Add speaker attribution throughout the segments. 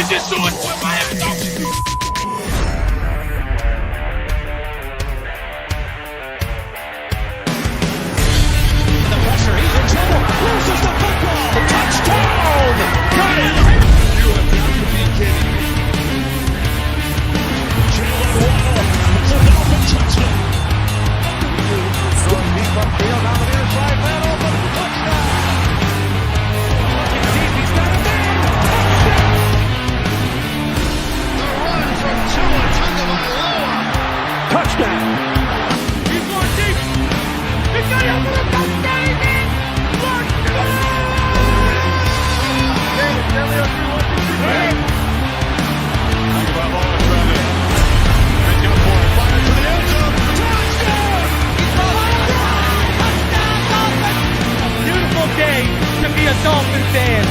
Speaker 1: just do it with my head. The pressure, he's in trouble. Loses the football. Touchdown! Got it! You have got to be kidding me. Jalen Waddle. It's a Dolphin touchdown. Throwing deep upfield on the near side. Man open. Touchdown! Looking deep. He's got a man. Touchdown! The run from Tua Tagovailoa. Touchdown! He's going deep. He's got it for the touchdown. He's in. Beautiful day to be a Dolphin fan.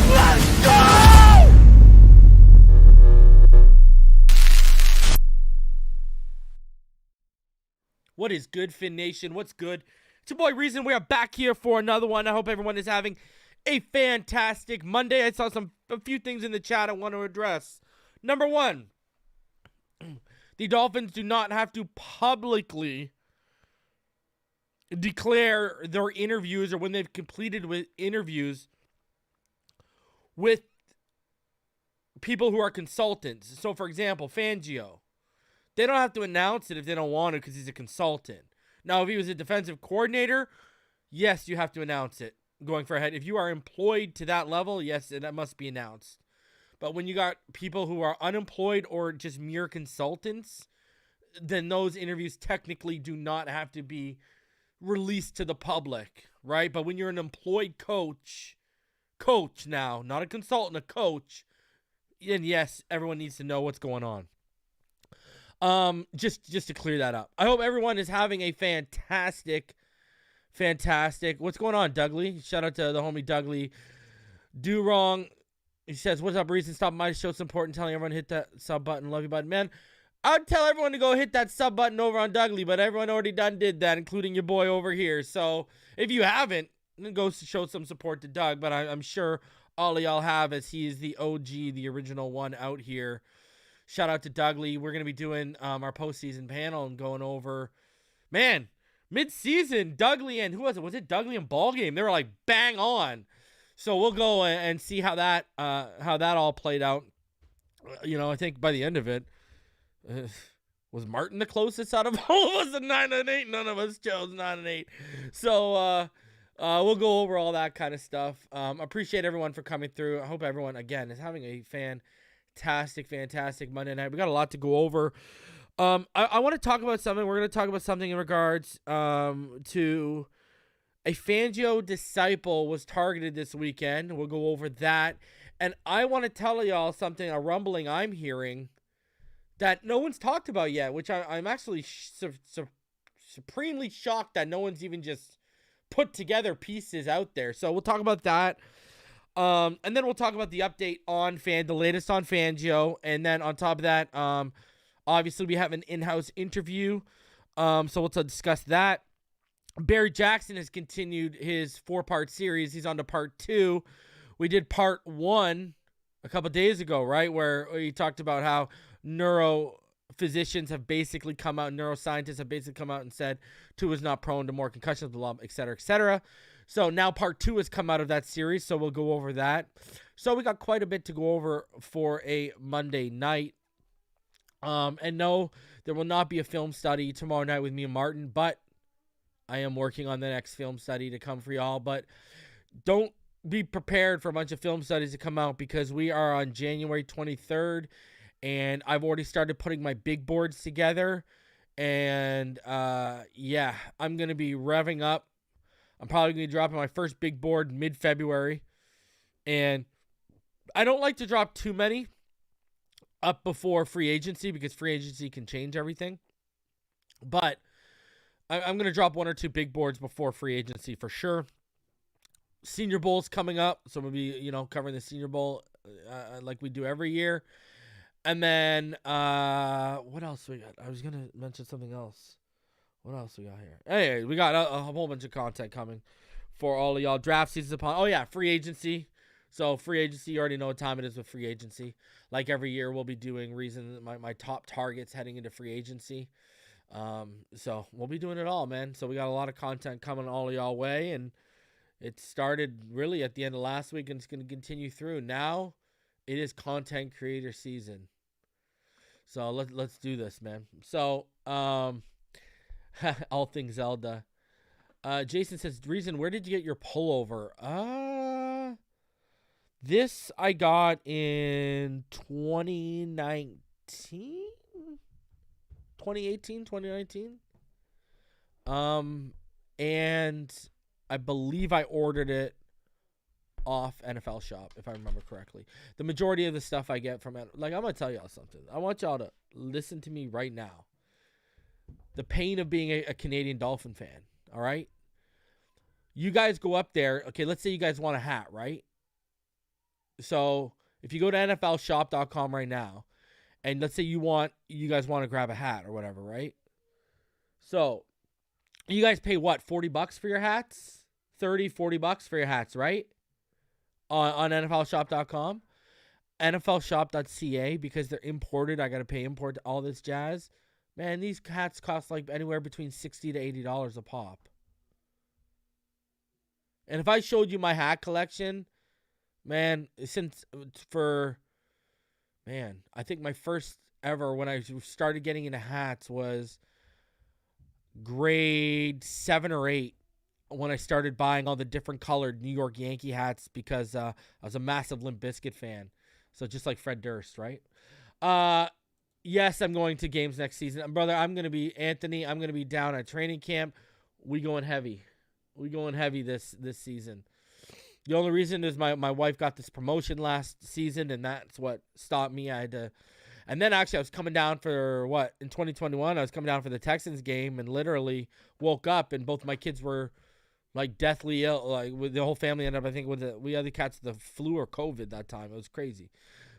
Speaker 1: Let's go! What is good, Fin Nation? What's good? It's your boy Reason. We are back here for another one. I hope everyone is having a fantastic Monday. I saw a few things in the chat I want to address. Number one, the Dolphins do not have to publicly declare their interviews or when they've completed with interviews with people who are consultants. So, for example, Fangio. They don't have to announce it if they don't want to because he's a consultant. Now, if he was a defensive coordinator, yes, you have to announce it going for ahead. If you are employed to that level, yes, that must be announced. But when you got people who are unemployed or just mere consultants, then those interviews technically do not have to be released to the public, right? But when you're an employed coach now, not a consultant, a coach, then yes, everyone needs to know what's going on. Just to clear that up. I hope everyone is having a fantastic. What's going on, Dougley? Shout out to the homie Dougley. Do wrong. He says, "What's up, Reason? Stop my show support and telling everyone to hit that sub button, love you button, man." I'd tell everyone to go hit that sub button over on Dougley, but everyone already did that, including your boy over here. So if you haven't, then go show some support to Doug. But I'm sure all of y'all have, as he is the OG, the original one out here. Shout out to Dougley. We're going to be doing our postseason panel and going over, man, mid-season, Dougley and, who was it? Was it Dougley and Ballgame? They were like bang on. So we'll go and see how that all played out. I think by the end of it, was Martin the closest out of all of us at 9-8? None of us chose 9-8. So we'll go over all that kind of stuff. Appreciate everyone for coming through. I hope everyone, again, is having a fantastic Monday night. We got a lot to go over. I want to talk about something. We're going to talk about something in regards to a Fangio disciple was targeted this weekend. We'll go over that. And I want to tell y'all something, a rumbling I'm hearing that no one's talked about yet, which I'm actually supremely shocked that no one's even just put together pieces out there. So we'll talk about that. And then we'll talk about the update on the latest on Fangio. And then on top of that, obviously we have an in-house interview. So we'll discuss that. Barry Jackson has continued his 4-part series. He's on to part 2. We did part 1 a couple days ago, right? Where he talked about how neuroscientists have basically come out and said Tua is not prone to more concussions, blah, blah, et cetera, et cetera. So now part 2 has come out of that series, so we'll go over that. So we got quite a bit to go over for a Monday night. And no, there will not be a film study tomorrow night with me and Martin, but I am working on the next film study to come for y'all. But don't be prepared for a bunch of film studies to come out because we are on January 23rd, and I've already started putting my big boards together. And, yeah, I'm going to be revving up. I'm probably going to be dropping my first big board mid-February. And I don't like to drop too many up before free agency because free agency can change everything. But I'm going to drop 1 or 2 big boards before free agency for sure. Senior Bowl's coming up, so we'll be, covering the Senior Bowl like we do every year. And then, what else we got? I was going to mention something else. What else we got here? Anyway, we got a whole bunch of content coming for all of y'all. Draft season's upon. Oh, yeah, free agency. So free agency, you already know what time it is with free agency. Like every year, we'll be doing my top targets heading into free agency. So we'll be doing it all, man. So we got a lot of content coming all of y'all way, and it started really at the end of last week, and it's going to continue through. Now it is content creator season. So let's do this, man. So all things Zelda. Jason says, Reason, where did you get your pullover? This I got in 2019? 2018, 2019. And I believe I ordered it off NFL Shop, if I remember correctly. The majority of the stuff I get from, like, I'm going to tell y'all something. I want y'all to listen to me right now. The pain of being a Canadian Dolphin fan, all right? You guys go up there. Okay, let's say you guys want a hat, right? So if you go to NFLshop.com right now, and let's say you guys want to grab a hat or whatever, right? So you guys pay what, $40 for your hats? $30-$40 for your hats, right? On NFLshop.com. NFLshop.ca, because they're imported. I got to pay import to all this jazz. Man, these hats cost like anywhere between $60 to $80 a pop. And if I showed you my hat collection, man, I think my first ever when I started getting into hats was grade 7 or 8 when I started buying all the different colored New York Yankee hats because I was a massive Limp Bizkit fan. So just like Fred Durst, right? Yes, I'm going to games next season. Brother, I'm going to be down at training camp. We going heavy this season. The only reason is my wife got this promotion last season, and that's what stopped me. And then actually I was coming down for in 2021, I was coming down for the Texans game and literally woke up and both my kids were like deathly ill. Like the whole family ended up, I think, we had the cats the flu or COVID that time. It was crazy.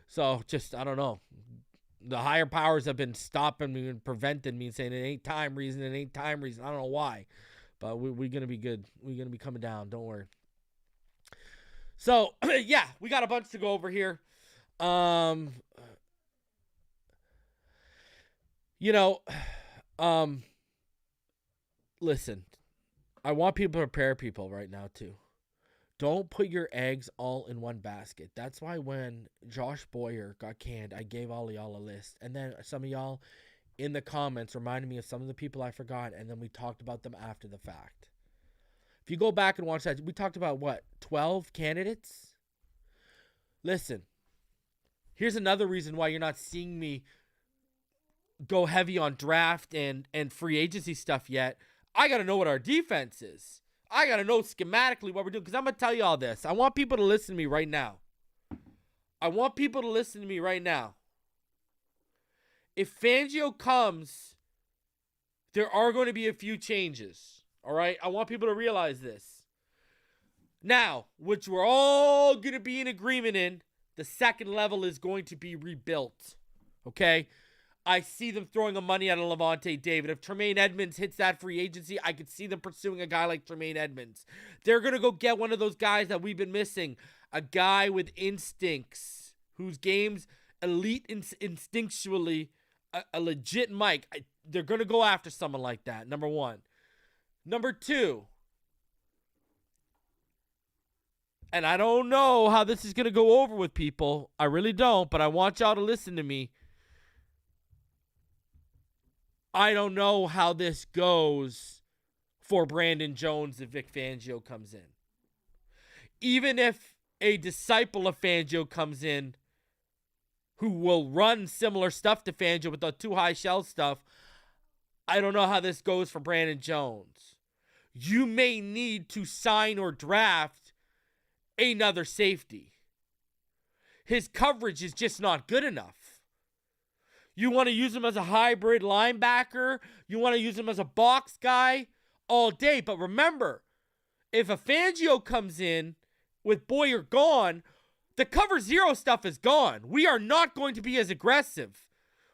Speaker 1: So just, I don't know. The higher powers have been stopping me and preventing me and saying it ain't time reason. I don't know why. But we're going to be good. We're going to be coming down. Don't worry. So, yeah, we got a bunch to go over here. Listen, I want people to prepare people right now, too. Don't put your eggs all in one basket. That's why when Josh Boyer got canned, I gave all of y'all a list. And then some of y'all in the comments reminded me of some of the people I forgot, and then we talked about them after the fact. If you go back and watch that, we talked about, 12 candidates? Listen, here's another reason why you're not seeing me go heavy on draft and free agency stuff yet. I got to know what our defense is. I got to know schematically what we're doing, because I'm going to tell you all this. I want people to listen to me right now. If Fangio comes, there are going to be a few changes. All right? I want people to realize this. Now, which we're all going to be in agreement in, the second level is going to be rebuilt. Okay? I see them throwing the money at a Levante David. If Tremaine Edmonds hits that free agency, I could see them pursuing a guy like Tremaine Edmonds. They're going to go get one of those guys that we've been missing. A guy with instincts, whose game's elite instinctually, a legit mic. They're going to go after someone like that, number one. Number two, and I don't know how this is going to go over with people. I really don't, but I want y'all to listen to me. I don't know how this goes for Brandon Jones if Vic Fangio comes in. Even if a disciple of Fangio comes in who will run similar stuff to Fangio with the too high shell stuff, I don't know how this goes for Brandon Jones. You may need to sign or draft another safety. His coverage is just not good enough. You want to use him as a hybrid linebacker. You want to use him as a box guy all day. But remember, if a Fangio comes in with Boyer gone, the cover zero stuff is gone. We are not going to be as aggressive.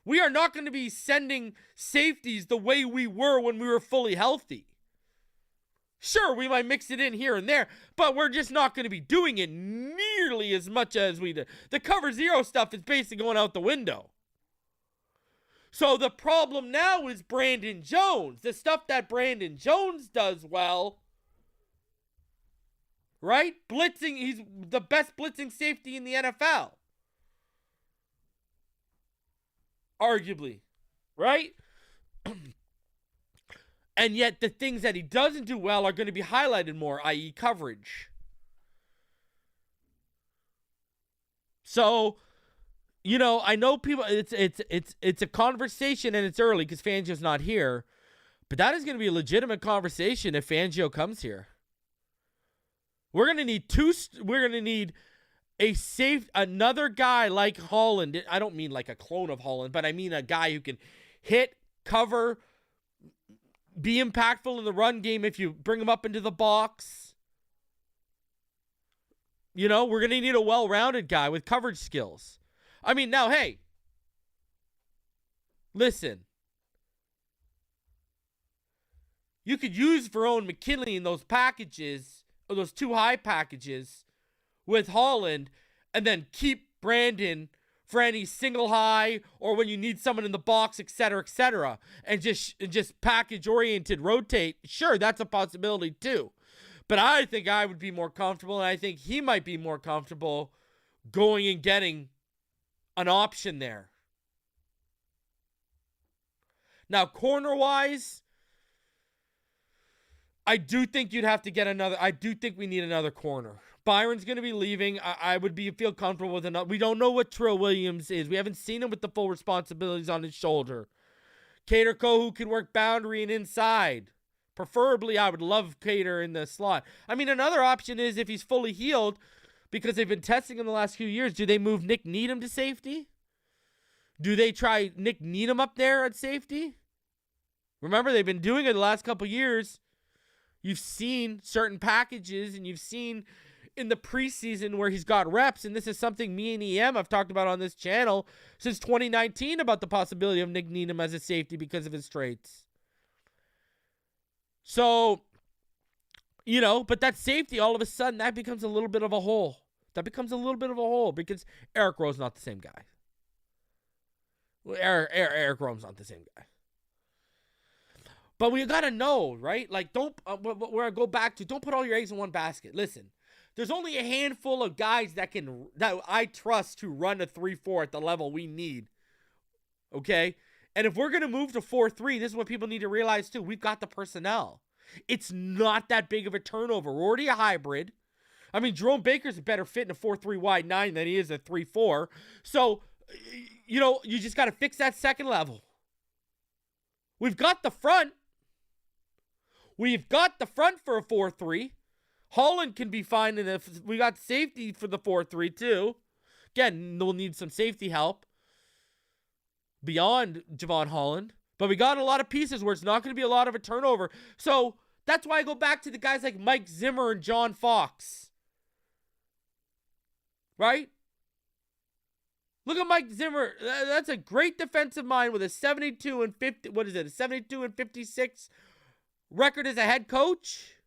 Speaker 1: We are not going to be sending safeties the way we were when we were fully healthy. Sure, we might mix it in here and there, but we're just not going to be doing it nearly as much as we did. The cover zero stuff is basically going out the window. So the problem now is Brandon Jones. The stuff that Brandon Jones does well, right? Blitzing, he's the best blitzing safety in the NFL. Arguably, right? And yet the things that he doesn't do well are going to be highlighted more, i.e. coverage. So, you know, I know people, it's a conversation and it's early because Fangio's not here, but that is going to be a legitimate conversation if Fangio comes here. We're going to need another guy like Holland. I don't mean like a clone of Holland, but I mean a guy who can hit, cover, be impactful in the run game if you bring him up into the box. You know, we're going to need a well-rounded guy with coverage skills. I mean, now, hey, listen. You could use Verone McKinley in those packages, or those two high packages with Holland, and then keep Brandon for any single high or when you need someone in the box, etc., and just package-oriented rotate. Sure, that's a possibility too. But I think I would be more comfortable, and I think he might be more comfortable going and getting an option there. Now, corner-wise, I do think you'd have to get another. I do think we need another corner. Byron's going to be leaving. I would feel comfortable with another. We don't know what Trill Williams is. We haven't seen him with the full responsibilities on his shoulder. Cater Kohu can work boundary and inside. Preferably, I would love Cater in the slot. I mean, another option is if he's fully healed, because they've been testing him the last few years, do they move Nick Needham to safety? Do they try Nick Needham up there at safety? Remember, they've been doing it the last couple years. You've seen certain packages, and you've seen in the preseason where he's got reps, and this is something me and EM have talked about on this channel since 2019 about the possibility of Nick Needham as a safety because of his traits. So, you know, but that safety, all of a sudden, that becomes a little bit of a hole. Because Eric Rowe's not the same guy. Eric Rowe's not the same guy. But we got to know, right? Like, where I go back to, don't put all your eggs in one basket. Listen. There's only a handful of guys that I trust to run a 3-4 at the level we need. Okay? And if we're going to move to 4-3, this is what people need to realize too. We've got the personnel. It's not that big of a turnover. We're already a hybrid. I mean, Jerome Baker's a better fit in a 4-3 wide 9 than he is a 3-4. So, you know, you just got to fix that second level. We've got the front. We've got the front for a 4-3. Holland can be fine, and if we got safety for the 4-3 too. Again, we'll need some safety help beyond Javon Holland. But we got a lot of pieces where it's not going to be a lot of a turnover. So that's why I go back to the guys like Mike Zimmer and John Fox. Right? Look at Mike Zimmer. That's a great defensive mind with a 72-50. What is it? A 72-56 record as a head coach.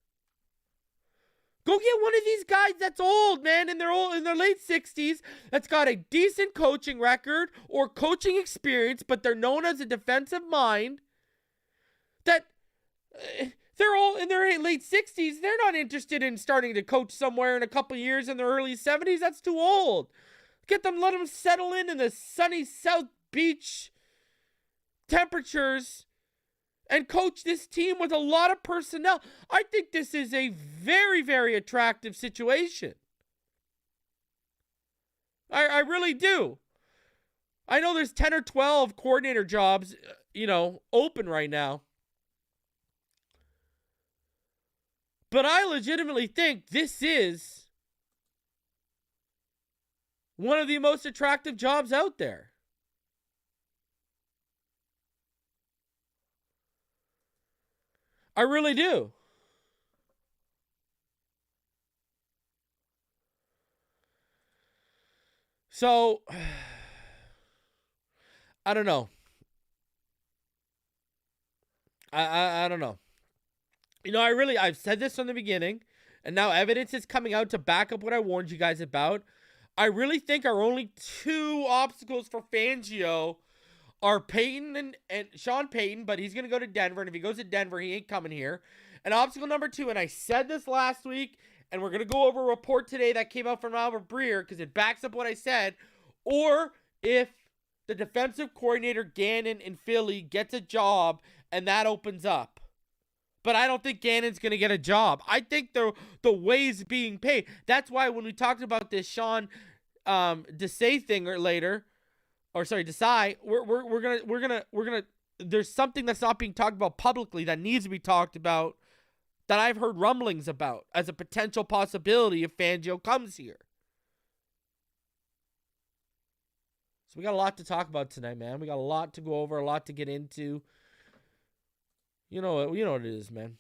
Speaker 1: Go get one of these guys that's old, man, in their late 60s, that's got a decent coaching record or coaching experience, but they're known as a defensive mind. That they're all in their late 60s. They're not interested in starting to coach somewhere in a couple years in their early 70s. That's too old. Let them settle in the sunny South Beach temperatures and coach this team with a lot of personnel. I think this is a very, very attractive situation. I really do. I know there's 10 or 12 coordinator jobs, open right now. But I legitimately think this is one of the most attractive jobs out there. I really do. So, I don't know. I don't know. I've said this from the beginning, and now evidence is coming out to back up what I warned you guys about. I really think our only two obstacles for Fangio are Peyton and Sean Payton, but he's going to go to Denver, and if he goes to Denver, he ain't coming here. And obstacle number 2, and I said this last week, and we're going to go over a report today that came out from Albert Breer because it backs up what I said, or if the defensive coordinator Gannon in Philly gets a job and that opens up. But I don't think Gannon's going to get a job. I think the way's being paid. That's why when we talked about this Sean Desai thing Desai, we're gonna there's something that's not being talked about publicly that needs to be talked about that I've heard rumblings about as a potential possibility if Fangio comes here. So we got a lot to talk about tonight, man. We got a lot to go over, a lot to get into. You know what it is, man.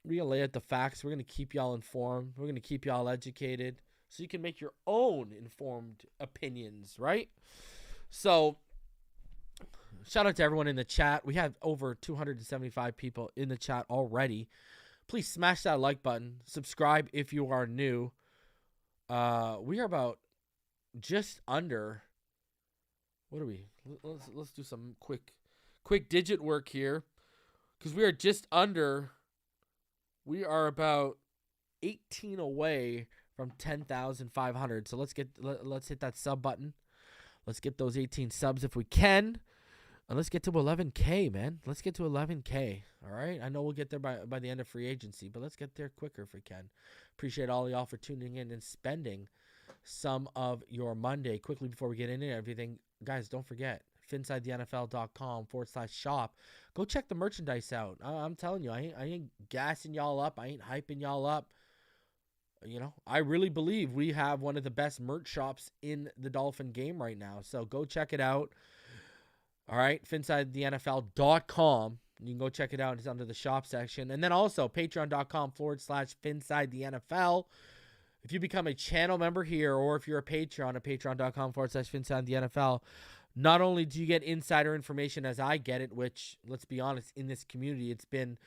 Speaker 1: We're going to lay out the facts. We're going to keep y'all informed. We're going to keep y'all educated so you can make your own informed opinions, right? So, shout out to everyone in the chat. We have over 275 people in the chat already. Please smash that like button. Subscribe if you are new. We are about just under... What are we? Let's do some quick digit work here. Because we are just under, we are about 18 away from 10,500. So let's hit that sub button. Let's get those 18 subs if we can. And let's get to 11K, man. Let's get to 11K. All right. I know we'll get there by the end of free agency, but let's get there quicker if we can. Appreciate all y'all for tuning in and spending some of your Monday. Quickly before we get into everything, guys, don't forget. PhinsideTheNFL.com/shop. Go check the merchandise out. I'm telling you, I ain't gassing y'all up. I ain't hyping y'all up. I really believe we have one of the best merch shops in the Dolphin game right now. So go check it out. All right, PhinsideTheNFL.com. You can go check it out. It's under the shop section. And then also Patreon.com/PhinsideTheNFL. If you become a channel member here, or if you're a Patreon at Patreon.com/PhinsideTheNFL, not only do you get insider information as I get it, which, let's be honest, in this community, it's been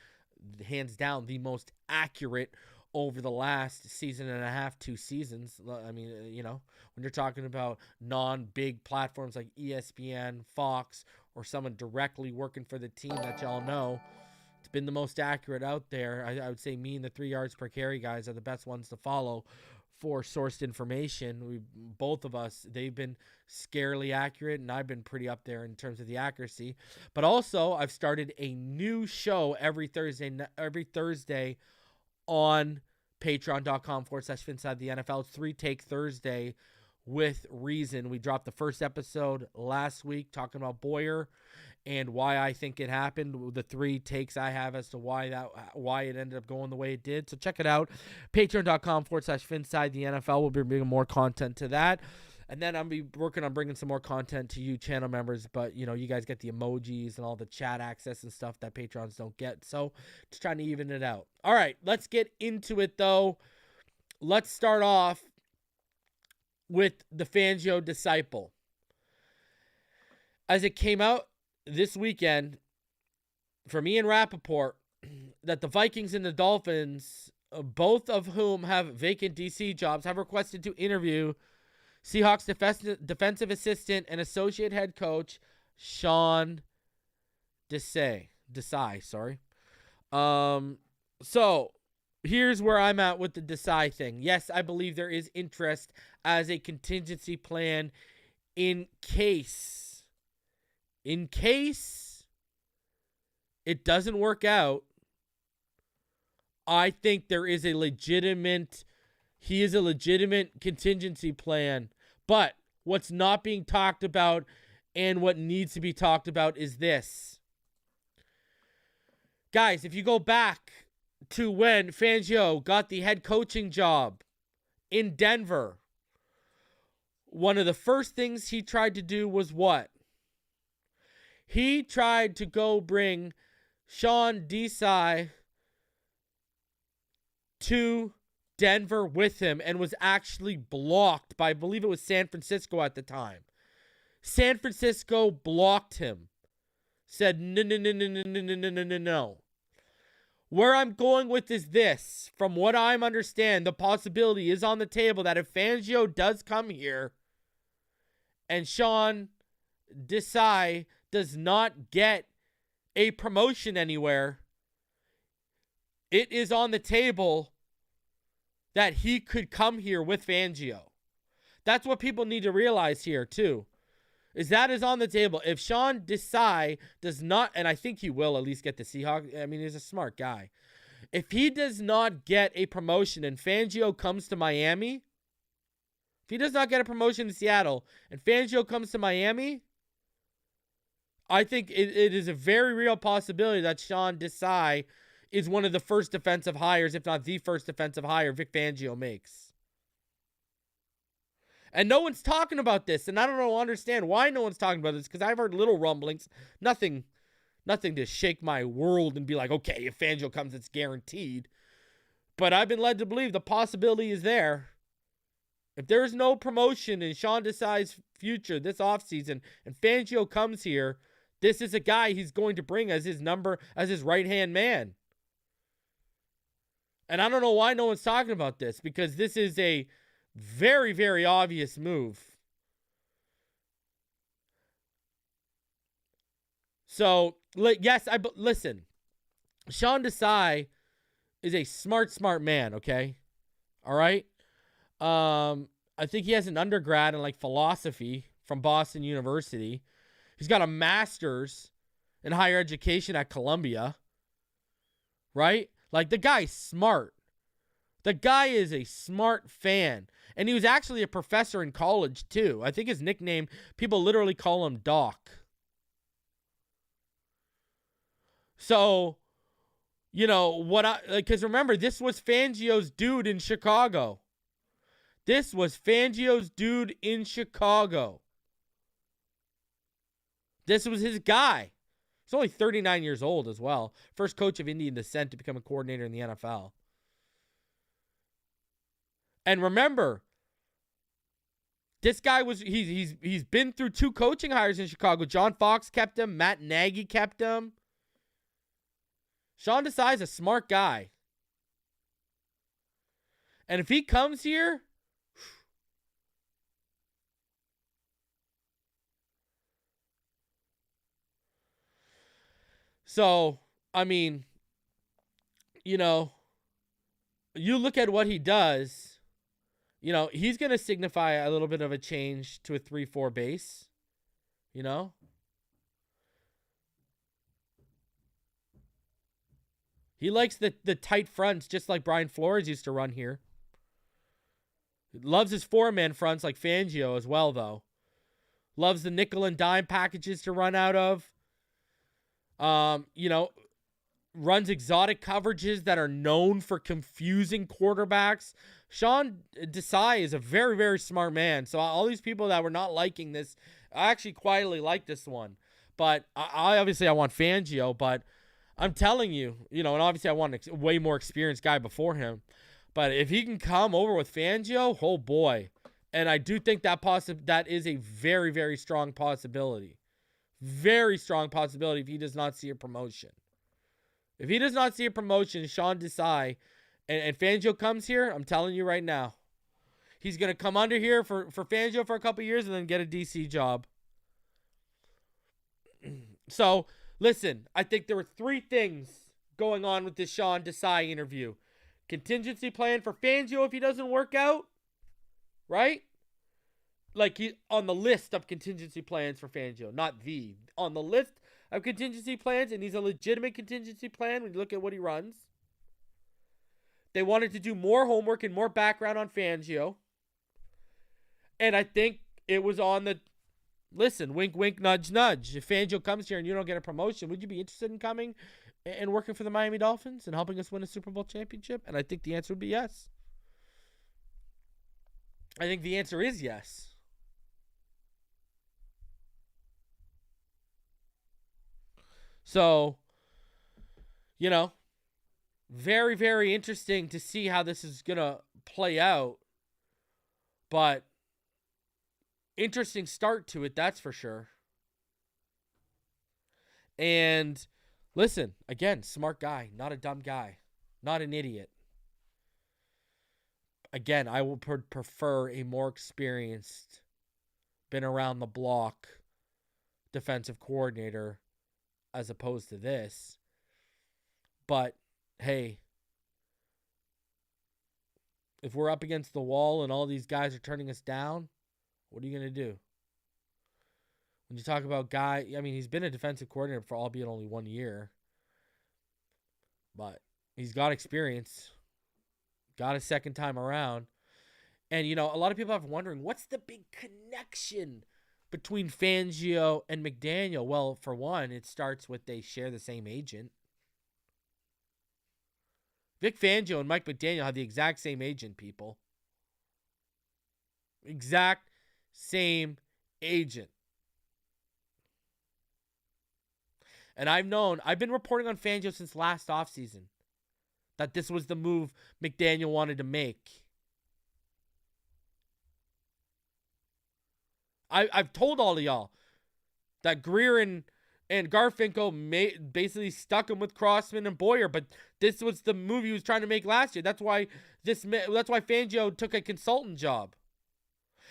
Speaker 1: hands down the most accurate over the last season and a half, 2 seasons. I mean, when you're talking about non-big platforms like ESPN, Fox, or someone directly working for the team that y'all know, it's been the most accurate out there. I would say me and the 3 yards per carry guys are the best ones to follow for sourced information. Both of us, they've been scarily accurate, and I've been pretty up there in terms of the accuracy. But also, I've started a new show every Thursday on Patreon.com/PhinsideTheNFL. It's 3 Take Thursday with reason. We dropped the first episode last week talking about Boyer and why I think it happened, the 3 takes I have as to why it ended up going the way it did. So check it out. Patreon.com/PhinsideTheNFL. We'll be bringing more content to that. And then I'll be working on bringing some more content to you channel members. But, you guys get the emojis and all the chat access and stuff that Patrons don't get. So just trying to even it out. All right, let's get into it, though. Let's start off with the Fangio Disciple. As it came out this weekend, for me and Rappaport, that the Vikings and the Dolphins, both of whom have vacant DC jobs, have requested to interview Seahawks defensive assistant and associate head coach Sean Desai. So here's where I'm at with the Desai thing. Yes, I believe there is interest as a contingency plan in case it doesn't work out. I think there is he is a legitimate contingency plan. But what's not being talked about and what needs to be talked about is this. Guys, if you go back to when Fangio got the head coaching job in Denver, one of the first things he tried to do was what? He tried to go bring Sean Desai to Denver with him and was actually blocked by, I believe it was San Francisco at the time. San Francisco blocked him. Said, no. Where I'm going with is this. From what I understand, the possibility is on the table that if Fangio does come here and Sean Desai does not get a promotion anywhere, it is on the table that he could come here with Fangio. That's what people need to realize here, too. Is that is on the table. If Sean Desai does not, and I think he will at least get the Seahawks. I mean, he's a smart guy. If he does not get a promotion and Fangio comes to Miami, if he does not get a promotion in Seattle and Fangio comes to Miami, I think it is a very real possibility that Sean Desai is one of the first defensive hires, if not the first defensive hire Vic Fangio makes. And no one's talking about this, and I don't understand why no one's talking about this, because I've heard little rumblings, nothing to shake my world and be like, okay, if Fangio comes, it's guaranteed. But I've been led to believe the possibility is there. If there is no promotion in Sean Desai's future this offseason, and Fangio comes here, this is a guy he's going to bring as his right-hand man. And I don't know why no one's talking about this, because this is a very, very obvious move. So, yes, listen. Sean Desai is a smart man, okay? All right? I think he has an undergrad in, philosophy from Boston University. He's got a master's in higher education at Columbia. Right? The guy's smart. The guy is a smart fan. And he was actually a professor in college, too. I think his nickname, people literally call him Doc. So, because remember, this was Fangio's dude in Chicago. This was Fangio's dude in Chicago. This was his guy. He's only 39 years old as well. First coach of Indian descent to become a coordinator in the NFL. And remember, this guy he's been through 2 coaching hires in Chicago. John Fox kept him. Matt Nagy kept him. Sean Desai is a smart guy. And if he comes here, so, I mean, you look at what he does. He's going to signify a little bit of a change to a 3-4 base. He likes the tight fronts just like Brian Flores used to run here. He loves his 4-man fronts like Fangio as well, though. Loves the nickel and dime packages to run out of. Runs exotic coverages that are known for confusing quarterbacks. Sean Desai is a very, very smart man. So all these people that were not liking this, I actually quietly like this one. But I obviously want Fangio, but I'm telling you, and obviously I want a way more experienced guy before him. But if he can come over with Fangio, oh boy. And I do think that is a very, very strong possibility. Very strong possibility if he does not see a promotion. If he does not see a promotion, Sean Desai, and Fangio comes here, I'm telling you right now, he's going to come under here for Fangio for a couple years and then get a DC job. So, listen, I think there were 3 things going on with this Sean Desai interview. Contingency plan for Fangio if he doesn't work out, right? He on the list of contingency plans for Fangio, on the list of contingency plans, and he's a legitimate contingency plan when you look at what he runs. They wanted to do more homework and more background on Fangio. And I think it was on the, listen, wink, wink, nudge, nudge. If Fangio comes here and you don't get a promotion, would you be interested in coming and working for the Miami Dolphins and helping us win a Super Bowl championship? And I think the answer would be yes. I think the answer is yes. So, very, very interesting to see how this is going to play out. But interesting start to it, that's for sure. And Listen, again, smart guy, not a dumb guy, not an idiot. Again, I would prefer a more experienced, been around the block defensive coordinator as opposed to this. But, hey, if we're up against the wall and all these guys are turning us down, what are you going to do? When you talk about he's been a defensive coordinator for albeit only 1 year. But he's got experience. Got a second time around. And, a lot of people have wondering, what's the big connection between Fangio and McDaniel? Well, for one, it starts with they share the same agent. Vic Fangio and Mike McDaniel have the exact same agent, people. Exact same agent. And I've been reporting on Fangio since last offseason that this was the move McDaniel wanted to make. I've told all of y'all that Breer and Garfinkel basically stuck him with Crossman and Boyer, but this was the move he was trying to make last year. That's why Fangio took a consultant job.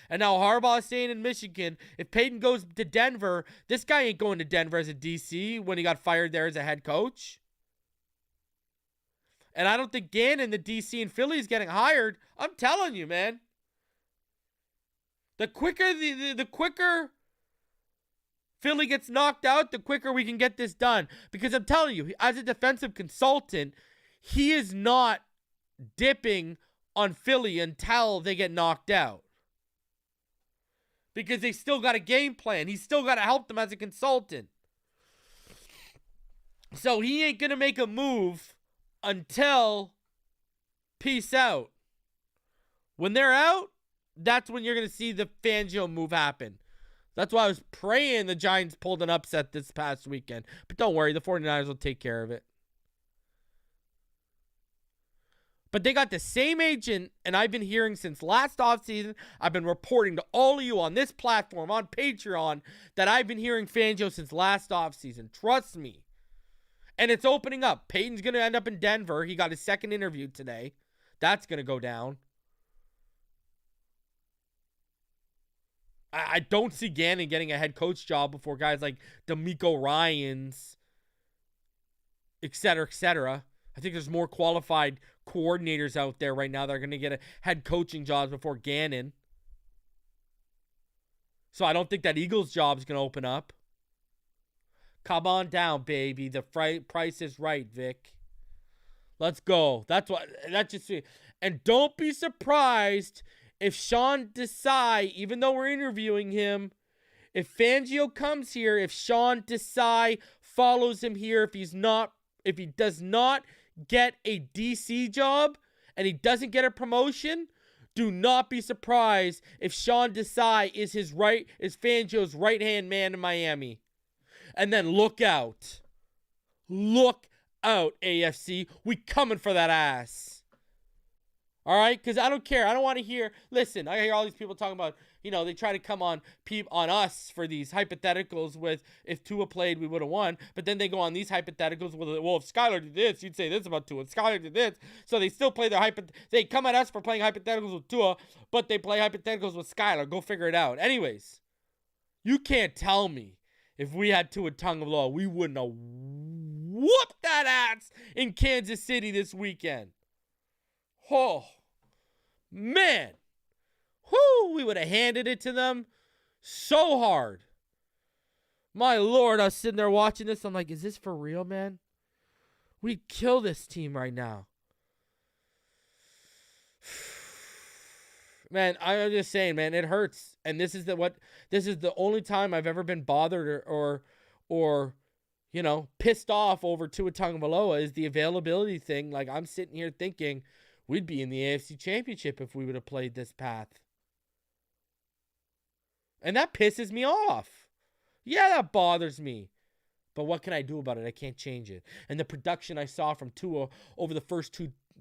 Speaker 1: And now Harbaugh is staying in Michigan. If Peyton goes to Denver, this guy ain't going to Denver as a DC when he got fired there as a head coach. And I don't think Gannon, the DC in Philly, is getting hired. I'm telling you, man. The quicker the quicker Philly gets knocked out, the quicker we can get this done. Because I'm telling you, as a defensive consultant, he is not dipping on Philly until they get knocked out. Because they still got a game plan. He's still got to help them as a consultant. So he ain't going to make a move until peace out. When they're out, that's when you're going to see the Fangio move happen. That's why I was praying the Giants pulled an upset this past weekend. But don't worry, the 49ers will take care of it. But they got the same agent, and I've been hearing since last offseason, I've been reporting to all of you on this platform, on Patreon, that I've been hearing Fangio since last offseason. Trust me. And it's opening up. Peyton's going to end up in Denver. He got his second interview today. That's going to go down. I don't see Gannon getting a head coach job before guys like D'Amico Ryans, et cetera, et cetera. I think there's more qualified coordinators out there right now that are going to get a head coaching jobs before Gannon. So I don't think that Eagles job is going to open up. Come on down, baby. The price is right, Vic. Let's go. That's just. And don't be surprised if Sean Desai, even though we're interviewing him, if Fangio comes here, if Sean Desai follows him here, if he does not get a DC job and he doesn't get a promotion, do not be surprised if Sean Desai is Fangio's right-hand man in Miami. And then look out. Look out, AFC. We coming for that ass. All right? Because I don't care. I don't want to hear. Listen, I hear all these people talking about, they try to come on us for these hypotheticals with if Tua played, we would have won. But then they go on these hypotheticals with, well, if Skylar did this, you'd say this about Tua. If Skylar did this. So they still play they come at us for playing hypotheticals with Tua, but they play hypotheticals with Skylar. Go figure it out. Anyways, you can't tell me if we had Tua Tagovailoa, we wouldn't have whooped that ass in Kansas City this weekend. Oh, man. Whoo, we would have handed it to them so hard. My Lord, I was sitting there watching this. I'm like, is this for real, man? We'd kill this team right now. Man, I'm just saying, man, it hurts. And this is the only time I've ever been bothered or pissed off over Tua Tagovailoa is the availability thing. Like, I'm sitting here thinking we'd be in the AFC Championship if we would have played this path. And that pisses me off. Yeah, that bothers me. But what can I do about it? I can't change it. And the production I saw from Tua over the first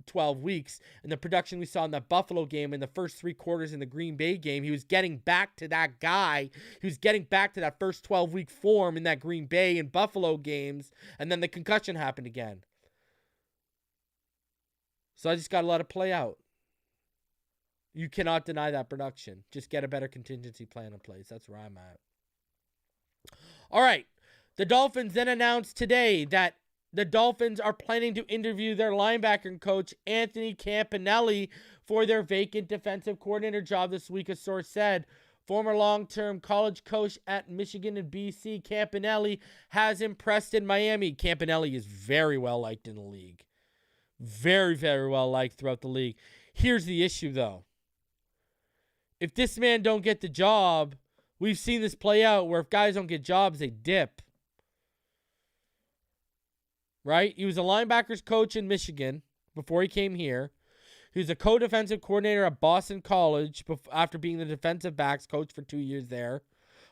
Speaker 1: 12 weeks. And the production we saw in that Buffalo game in the first 3 quarters in the Green Bay game, he was getting back to that guy. He was getting back to that first 12-week form in that Green Bay and Buffalo games. And then the concussion happened again. So I just got to let it play out. You cannot deny that production. Just get a better contingency plan in place. That's where I'm at. All right. The Dolphins then announced today that the Dolphins are planning to interview their linebacker coach, Anthony Campanile, for their vacant defensive coordinator job this week, a source said. Former long-term college coach at Michigan and BC, Campanile has impressed in Miami. Campanile is very well liked in the league. Very, very well liked throughout the league. Here's the issue, though. If this man don't get the job, we've seen this play out where if guys don't get jobs, they dip. Right? He was a linebackers coach in Michigan before he came here. He was a co-defensive coordinator at Boston College after being the defensive backs coach for 2 years there.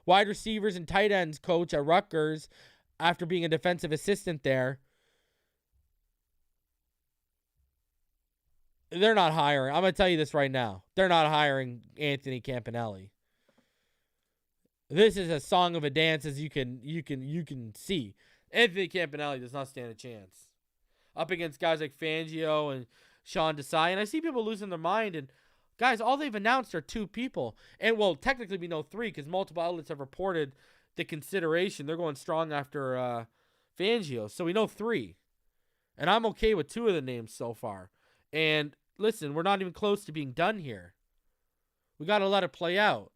Speaker 1: Wide receivers and tight ends coach at Rutgers after being a defensive assistant there. They're not hiring. I'm going to tell you this right now. They're not hiring Anthony Campanile. This is a song of a dance, as you can see. Anthony Campanile does not stand a chance. Up against guys like Fangio and Sean Desai. And I see people losing their mind. And guys, all they've announced are 2 people. And, well, technically we know 3 because multiple outlets have reported the consideration. They're going strong after Fangio. So we know 3. And I'm okay with 2 of the names so far. And listen, we're not even close to being done here. We got to let it play out.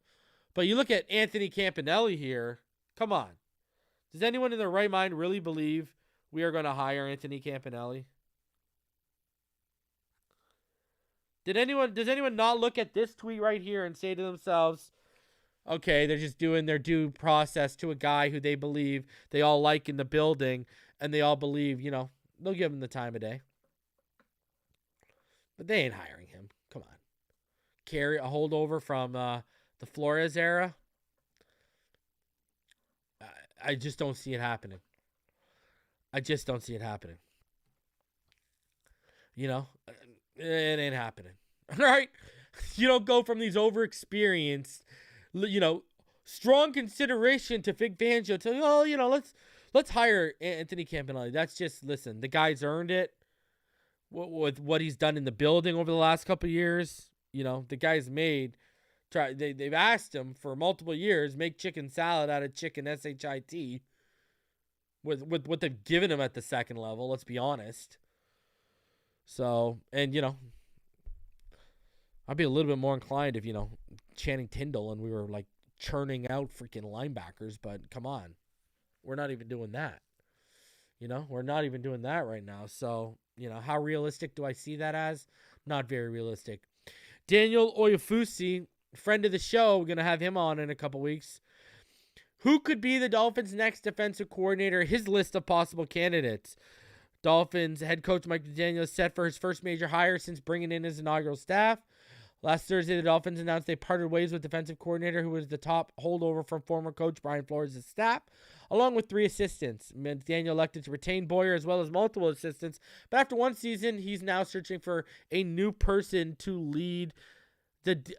Speaker 1: But you look at Anthony Campanile here. Come on. Does anyone in their right mind really believe we are going to hire Anthony Campanile? Does anyone not look at this tweet right here and say to themselves, okay, they're just doing their due process to a guy who they believe they all like in the building, and they all believe, they'll give him the time of day. But they ain't hiring him. Come on. Carry a holdover from the Flores era. I just don't see it happening. It ain't happening. All right? You don't go from these overexperienced, strong consideration to Vic Fangio to, let's hire Anthony Campanile. That's just, listen, the guy's earned it. With what he's done in the building over the last couple of years, the guy's they've asked him for multiple years, make chicken salad out of chicken shit with what they've given him at the second level, let's be honest. So, and I'd be a little bit more inclined if, Channing Tindall and we were like churning out freaking linebackers, but come on. We're not even doing that. We're not even doing that right now. So, how realistic do I see that as? Not very realistic. Daniel Oyefusi, friend of the show, we're going to have him on in a couple weeks. Who could be the Dolphins' next defensive coordinator? His list of possible candidates. Dolphins head coach Mike McDaniel is set for his first major hire since bringing in his inaugural staff. Last Thursday, the Dolphins announced they parted ways with defensive coordinator who was the top holdover from former coach Brian Flores' staff, along with 3 assistants. McDaniel elected to retain Boyer as well as multiple assistants, but after 1 season, he's now searching for a new person to lead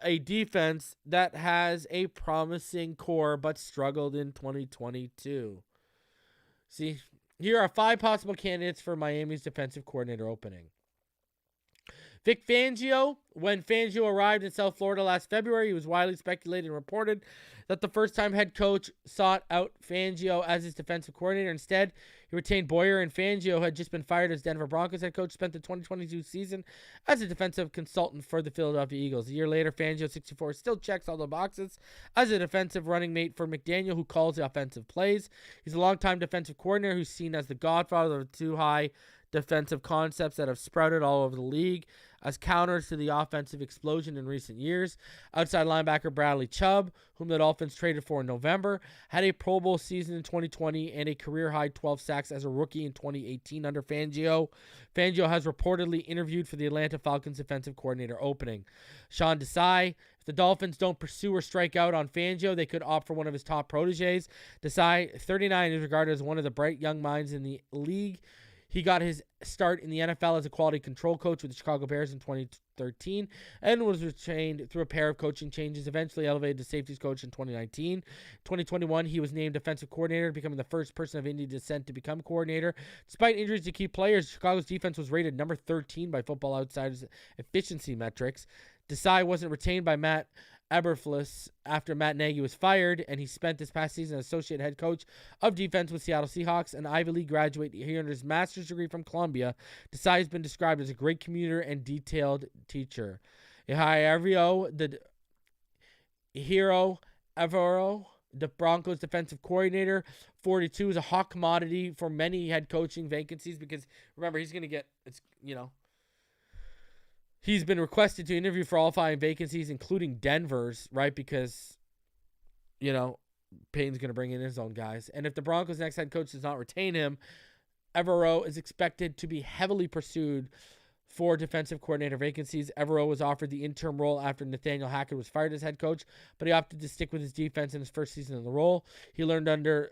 Speaker 1: a defense that has a promising core but struggled in 2022. See, here are 5 possible candidates for Miami's defensive coordinator opening. Vic Fangio. When Fangio arrived in South Florida last February, he was widely speculated and reported that the first-time head coach sought out Fangio as his defensive coordinator. Instead, he retained Boyer, and Fangio had just been fired as Denver Broncos head coach, spent the 2022 season as a defensive consultant for the Philadelphia Eagles. A year later, Fangio, 64, still checks all the boxes as a defensive running mate for McDaniel, who calls the offensive plays. He's a longtime defensive coordinator who's seen as the godfather of 2 high defensive concepts that have sprouted all over the league as counters to the offensive explosion in recent years. Outside linebacker Bradley Chubb, whom the Dolphins traded for in November, had a Pro Bowl season in 2020 and a career-high 12 sacks as a rookie in 2018 under Fangio. Fangio has reportedly interviewed for the Atlanta Falcons defensive coordinator opening. Sean Desai. If the Dolphins don't pursue or strike out on Fangio, they could opt for one of his top proteges. Desai, 39, is regarded as one of the bright young minds in the league. He got his start in the NFL as a quality control coach with the Chicago Bears in 2013 and was retained through a pair of coaching changes, eventually elevated to safeties coach in 2019. 2021, he was named defensive coordinator, becoming the first person of Indian descent to become coordinator. Despite injuries to key players, Chicago's defense was rated number 13 by Football Outsiders efficiency metrics. Desai wasn't retained by Matt Eberflus after Matt Nagy was fired, and he spent this past season as associate head coach of defense with Seattle Seahawks, an Ivy League graduate. He earned his master's degree from Columbia. Desai has been described as a great communicator and detailed teacher. The Hero Evero, the Broncos defensive coordinator, 42, is a hot commodity for many head coaching vacancies because, remember, he's going to get, he's been requested to interview for all 5 vacancies, including Denver's, right? Because, Payton's going to bring in his own guys. And if the Broncos' next head coach does not retain him, Evero is expected to be heavily pursued for defensive coordinator vacancies. Evero was offered the interim role after Nathaniel Hackett was fired as head coach, but he opted to stick with his defense in his first season in the role. He learned under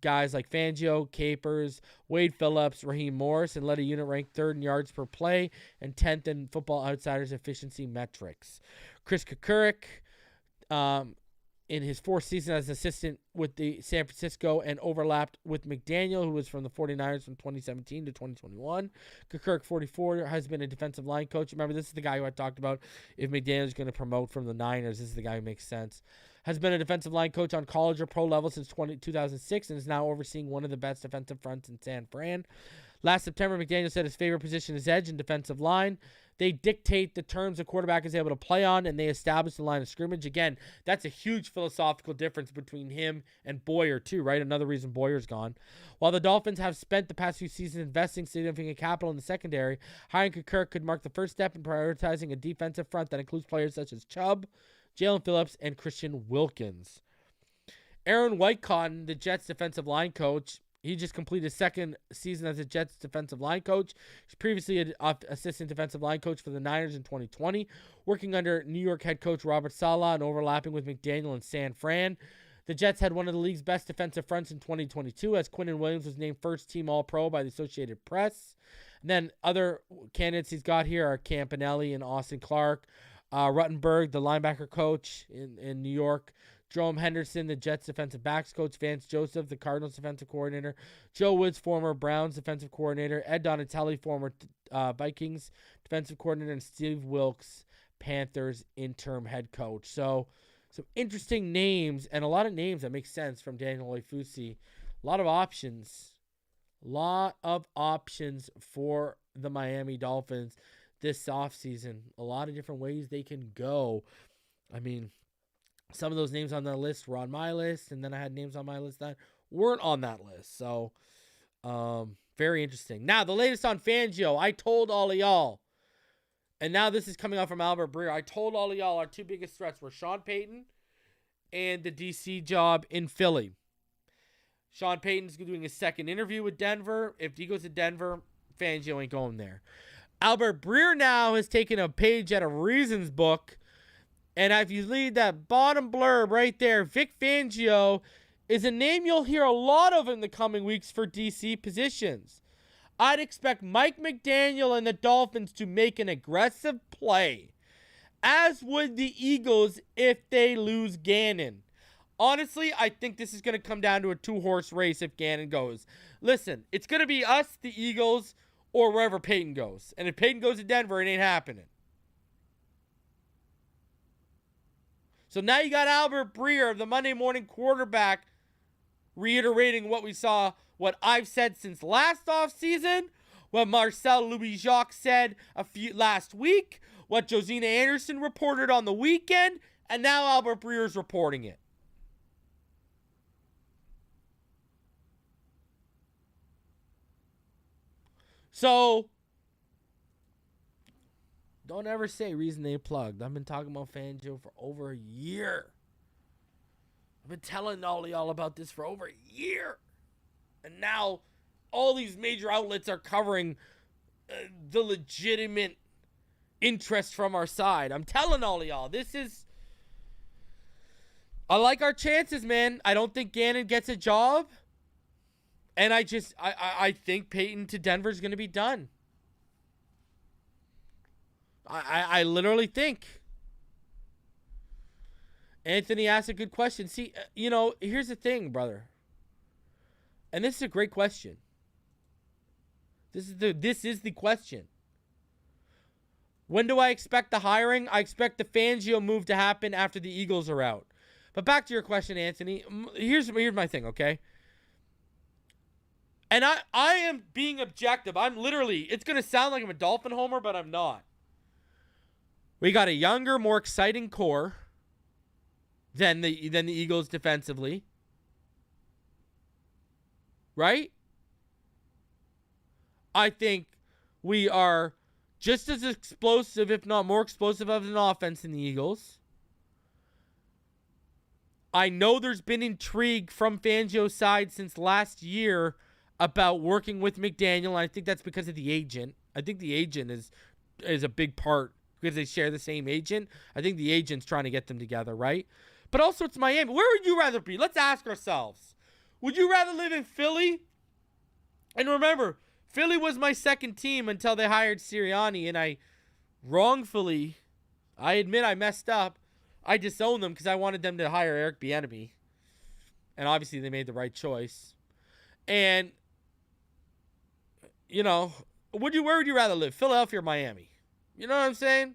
Speaker 1: guys like Fangio, Capers, Wade Phillips, Raheem Morris, and led a unit ranked 3rd in yards per play and 10th in Football Outsiders efficiency metrics. Chris Kukurik, in his 4th season as assistant with the San Francisco and overlapped with McDaniel, who was from the 49ers from 2017 to 2021. Kukurik, 44, has been a defensive line coach. Remember, this is the guy who I talked about. If McDaniel is going to promote from the Niners, this is the guy who makes sense. Has been a defensive line coach on college or pro level since 2006 and is now overseeing one of the best defensive fronts in San Fran. Last September, McDaniel said his favorite position is edge and defensive line. They dictate the terms a quarterback is able to play on, and they establish the line of scrimmage. Again, that's a huge philosophical difference between him and Boyer, too, right? Another reason Boyer's gone. While the Dolphins have spent the past few seasons investing significant capital in the secondary, hiring Kukurik could mark the first step in prioritizing a defensive front that includes players such as Chubb, Jalen Phillips, and Christian Wilkins. Aaron Whitecotton, the Jets defensive line coach, he just completed his 2nd season as a Jets defensive line coach. He's previously an assistant defensive line coach for the Niners in 2020, working under New York head coach Robert Saleh and overlapping with McDaniel in San Fran. The Jets had one of the league's best defensive fronts in 2022 as Quinnen Williams was named first team All-Pro by the Associated Press. And then other candidates he's got here are Campanile and Austin Clark, Ruttenberg, the linebacker coach in New York, Jerome Henderson, the Jets defensive backs coach, Vance Joseph, the Cardinals defensive coordinator, Joe Woods, former Browns defensive coordinator, Ed Donatelli, former Vikings defensive coordinator, and Steve Wilkes, Panthers interim head coach. So some interesting names and a lot of names that make sense from Daniel Oyefusi. A lot of options. For the Miami Dolphins this offseason. A lot of different ways they can go. I mean, some of those names on that list were on my list, and then I had names on my list that weren't on that list. So, very interesting. Now, the latest on Fangio. I told all of y'all, and now this is coming out from Albert Breer. I told all of y'all our 2 biggest threats were Sean Payton and the DC job in Philly. Sean Payton's doing his 2nd interview with Denver. If he goes to Denver, Fangio ain't going there. Albert Breer now has taken a page out of Reason's book. And if you read that bottom blurb right there, Vic Fangio is a name you'll hear a lot of in the coming weeks for DC positions. I'd expect Mike McDaniel and the Dolphins to make an aggressive play, as would the Eagles if they lose Gannon. Honestly, I think this is going to come down to a 2-horse race if Gannon goes. Listen, it's going to be us, the Eagles, or wherever Peyton goes. And if Peyton goes to Denver, it ain't happening. So now you got Albert Breer, the Monday morning quarterback, reiterating what I've said since last offseason, what Marcel Louis-Jacques said last week, what Josina Anderson reported on the weekend, and now Albert Breer is reporting it. So, don't ever say reason they plugged. I've been talking about Fangio for over a year. I've been telling all of y'all about this for over a year. And now all these major outlets are covering the legitimate interest from our side. I'm telling all of y'all, I like our chances, man. I don't think Gannon gets a job. And I think Peyton to Denver is going to be done. I literally think. Anthony asked a good question. See, here's the thing, brother. And this is a great question. This is the question. When do I expect the hiring? I expect the Fangio move to happen after the Eagles are out. But back to your question, Anthony. Here's my thing, okay? And I am being objective. I'm literally, it's going to sound like I'm a Dolphin homer, but I'm not. We got a younger, more exciting core than the Eagles defensively. Right? I think we are just as explosive, if not more explosive of an offense than the Eagles. I know there's been intrigue from Fangio's side since last year about working with McDaniel, and I think that's because of the agent. I think the agent is a big part because they share the same agent. I think the agent's trying to get them together, right? But also it's Miami. Where would you rather be? Let's ask ourselves. Would you rather live in Philly? And remember, Philly was my second team until they hired Sirianni, and I admit I messed up. I disowned them because I wanted them to hire Eric Bieniemy. And obviously they made the right choice. And, where would you rather live? Philadelphia or Miami? You know what I'm saying?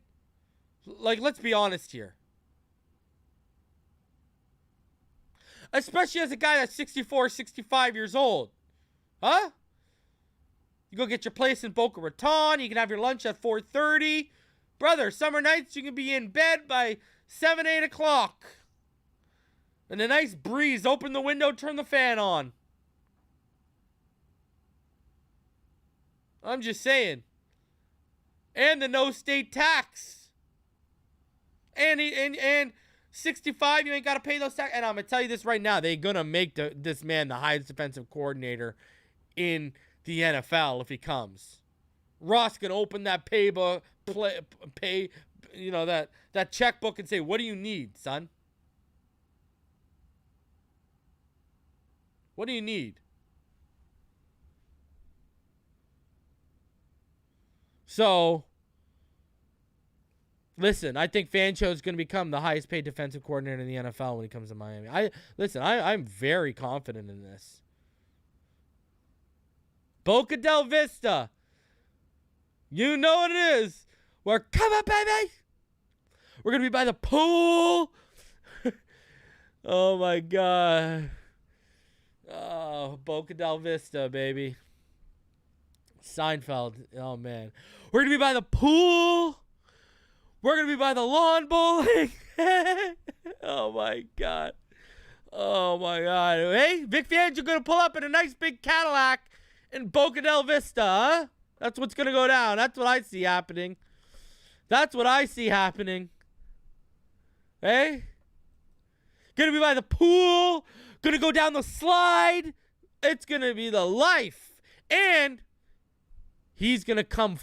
Speaker 1: Like, let's be honest here. Especially as a guy that's 64, 65 years old. Huh? You go get your place in Boca Raton. You can have your lunch at 4:30. Brother, summer nights, you can be in bed by 7, 8 o'clock. And a nice breeze. Open the window, turn the fan on. I'm just saying. And the no state tax. And 65, you ain't got to pay those tax. And I'm going to tell you this right now. They're going to make this man the highest defensive coordinator in the NFL if he comes. Ross can open that that checkbook and say, what do you need, son? What do you need? So, listen, I think Fangio is going to become the highest paid defensive coordinator in the NFL when he comes to Miami. I'm very confident in this. Boca Del Vista. You know what it is. We're coming, baby. We're going to be by the pool. Oh, my God. Oh, Boca Del Vista, baby. Seinfeld. Oh, man. We're going to be by the pool. We're going to be by the lawn bowling. Oh, my God. Oh, my God. Hey, Vic Fangio going to pull up in a nice big Cadillac in Boca Del Vista, huh? That's what's going to go down. That's what I see happening. Hey? Going to be by the pool. Going to go down the slide. It's going to be the life. And he's going to come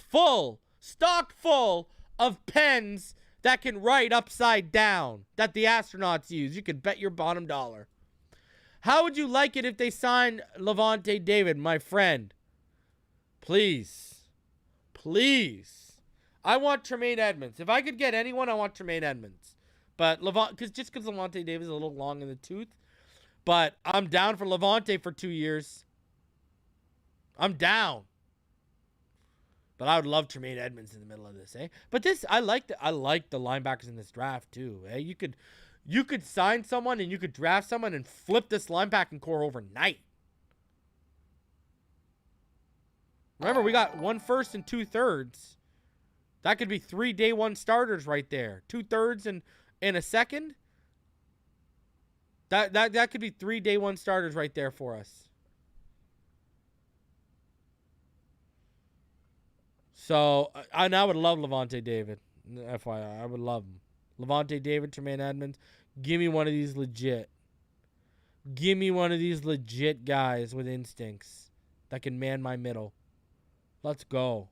Speaker 1: stock full of pens that can write upside down that the astronauts use. You can bet your bottom dollar. How would you like it if they signed Levante David, my friend? Please. I want Tremaine Edmonds. If I could get anyone, I want Tremaine Edmonds. But because Levante David is a little long in the tooth. But I'm down for Levante for 2 years. I'm down. But I would love Tremaine Edmonds in the middle of this, eh? But I like the linebackers in this draft too, eh? You could sign someone and you could draft someone and flip this linebacking core overnight. Remember, we got 1 first and 2 thirds. That could be 3 day one starters right there. 2 thirds and a second. That could be 3 day one starters right there for us. So, I would love Levante David. FYI, I would love him. Levante David, Tremaine Edmonds. Give me one of these legit. Give me one of these legit guys with instincts that can man my middle. Let's go.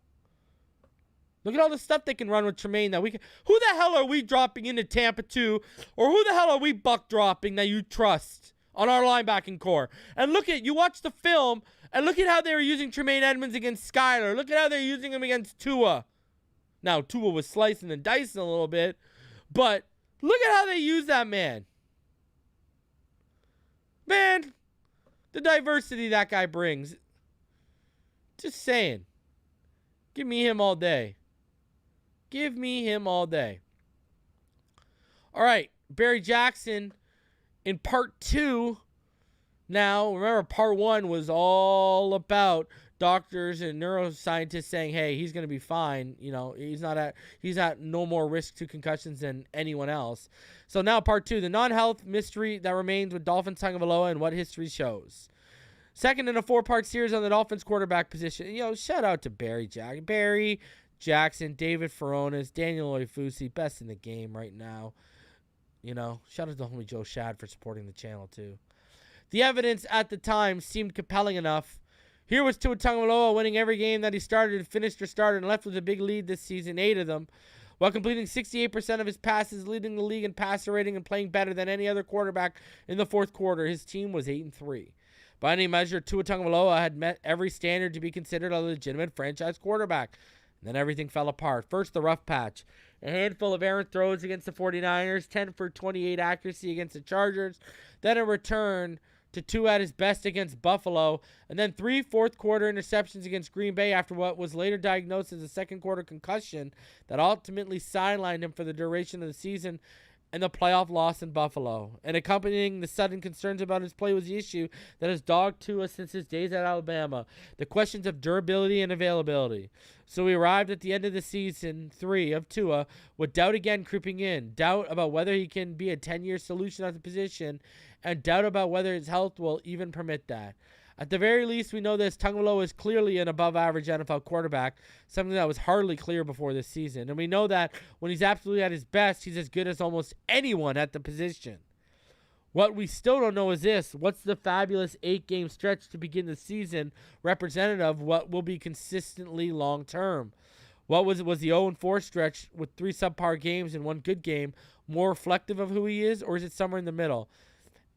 Speaker 1: Look at all the stuff they can run with Tremaine that we can. Who the hell are we dropping into Tampa 2? Or who the hell are we buck dropping that you trust on our linebacking core. And you watch the film, and look at how they were using Tremaine Edmonds against Skyler. Look at how they're using him against Tua. Now, Tua was slicing and dicing a little bit, but look at how they use that man. Man, the diversity that guy brings. Just saying. Give me him all day. Give me him all day. All right, Barry Jackson in part 2. Now, remember, part 1 was all about doctors and neuroscientists saying, hey, he's going to be fine. You know, he's at no more risk to concussions than anyone else. So now part 2, the non-health mystery that remains with Dolphins Tagovailoa and what history shows. Second in a 4-part series on the Dolphins quarterback position. You know, shout out to Barry Jackson, David Furones, Daniel Oyefusi, best in the game right now. You know, shout out to homie Joe Shad for supporting the channel too. The evidence at the time seemed compelling enough. Here was Tua Tagovailoa winning every game that he started, finished or started, and left with a big lead this season, 8 of them, while completing 68% of his passes, leading the league in passer rating and playing better than any other quarterback in the fourth quarter. His team was 8-3. By any measure, Tua Tagovailoa had met every standard to be considered a legitimate franchise quarterback. And then everything fell apart. First, the rough patch. A handful of errant throws against the 49ers, 10 for 28 accuracy against the Chargers. Then a return to Tua at his best against Buffalo, and then 3 fourth-quarter interceptions against Green Bay after what was later diagnosed as a second-quarter concussion that ultimately sidelined him for the duration of the season, and the playoff loss in Buffalo. And accompanying the sudden concerns about his play was the issue that has dogged Tua since his days at Alabama, the questions of durability and availability. So we arrived at the end of the season 3 of Tua with doubt again creeping in, doubt about whether he can be a 10-year solution at the position, and doubt about whether his health will even permit that. At the very least, we know this Tagovailoa is clearly an above-average NFL quarterback, something that was hardly clear before this season. And we know that when he's absolutely at his best, he's as good as almost anyone at the position. What we still don't know is this: what's the fabulous 8-game stretch to begin the season representative of what will be consistently long-term? What was the 0-4 stretch with 3 subpar games and 1 good game more reflective of who he is, or is it somewhere in the middle?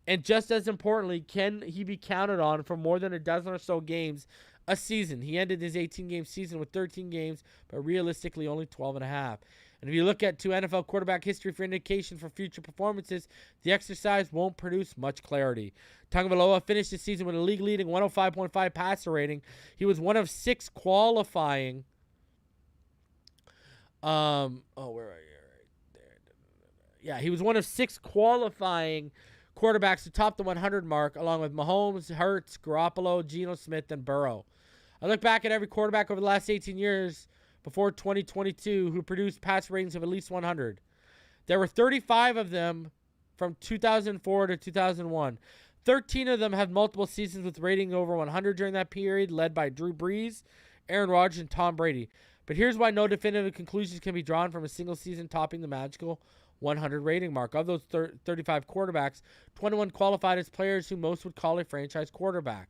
Speaker 1: And just as importantly, can he be counted on for more than a dozen or so games a season? He ended his 18-game season with 13 games, but realistically only 12 and a half. And if you look at to NFL quarterback history for indication for future performances, the exercise won't produce much clarity. Tagovailoa finished the season with a league-leading 105.5 passer rating. He was one of 6 qualifying. Where are you? Right there. Yeah, he was one of 6 qualifying quarterbacks to top the 100 mark, along with Mahomes, Hurts, Garoppolo, Geno Smith, and Burrow. I look back at every quarterback over the last 18 years before 2022 who produced pass ratings of at least 100. There were 35 of them from 2004 to 2001. 13 of them had multiple seasons with rating over 100 during that period, led by Drew Brees, Aaron Rodgers, and Tom Brady. But here's why no definitive conclusions can be drawn from a single season topping the magical 100 rating mark. Of those 35 quarterbacks, 21 qualified as players who most would call a franchise quarterback.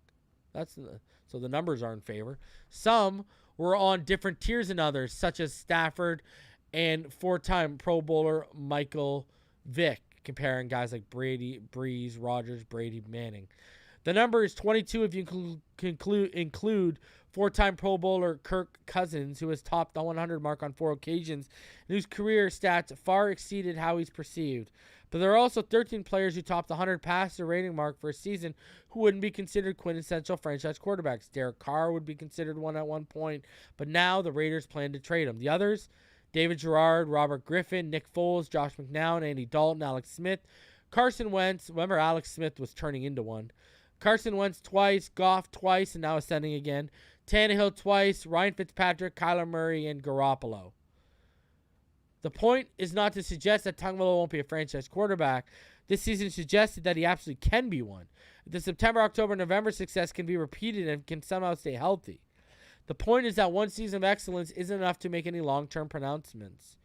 Speaker 1: So the numbers are in favor. Some were on different tiers than others, such as Stafford and 4-time Pro Bowler Michael Vick, comparing guys like Brady, Brees, Rodgers, Brady, Manning. The number is 22 if you include 4-time Pro Bowler Kirk Cousins, who has topped the 100 mark on 4 occasions, and whose career stats far exceeded how he's perceived. But there are also 13 players who topped the 100 passer rating mark for a season who wouldn't be considered quintessential franchise quarterbacks. Derek Carr would be considered one at one point, but now the Raiders plan to trade him. The others: David Garrard, Robert Griffin, Nick Foles, Josh McCown, Andy Dalton, Alex Smith, Carson Wentz. Remember, Alex Smith was turning into one. Carson Wentz twice, Goff twice, and now ascending again. Tannehill twice, Ryan Fitzpatrick, Kyler Murray, and Garoppolo. The point is not to suggest that Tagovailoa won't be a franchise quarterback. This season suggested that he absolutely can be one. The September, October, November success can be repeated and can somehow stay healthy. The point is that one season of excellence isn't enough to make any long-term pronouncements.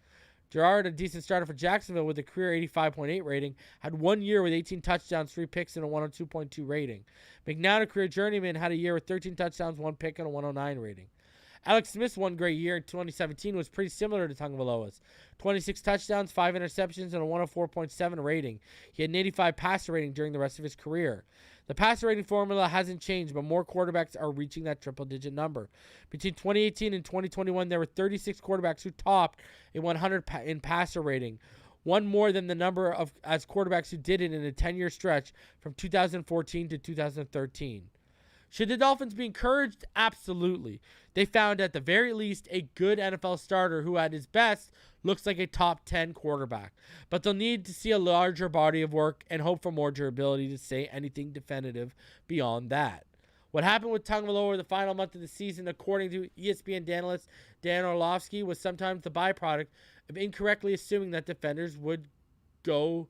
Speaker 1: Gerard, a decent starter for Jacksonville with a career 85.8 rating, had 1 year with 18 touchdowns, 3 picks, and a 102.2 rating. McNown, a career journeyman, had a year with 13 touchdowns, 1 pick, and a 109 rating. Alex Smith's one great year in 2017 was pretty similar to Tagovailoa's. 26 touchdowns, 5 interceptions, and a 104.7 rating. He had an 85 passer rating during the rest of his career. The passer rating formula hasn't changed, but more quarterbacks are reaching that triple-digit number. Between 2018 and 2021, there were 36 quarterbacks who topped a 100 in passer rating, one more than the number of as quarterbacks who did it in a 10-year stretch from 2014 to 2013. Should the Dolphins be encouraged? Absolutely. They found at the very least a good NFL starter who at his best looks like a top 10 quarterback. But they'll need to see a larger body of work and hope for more durability to say anything definitive beyond that. What happened with Tagovailoa the final month of the season, according to ESPN analyst Dan Orlovsky, was sometimes the byproduct of incorrectly assuming that defenders would go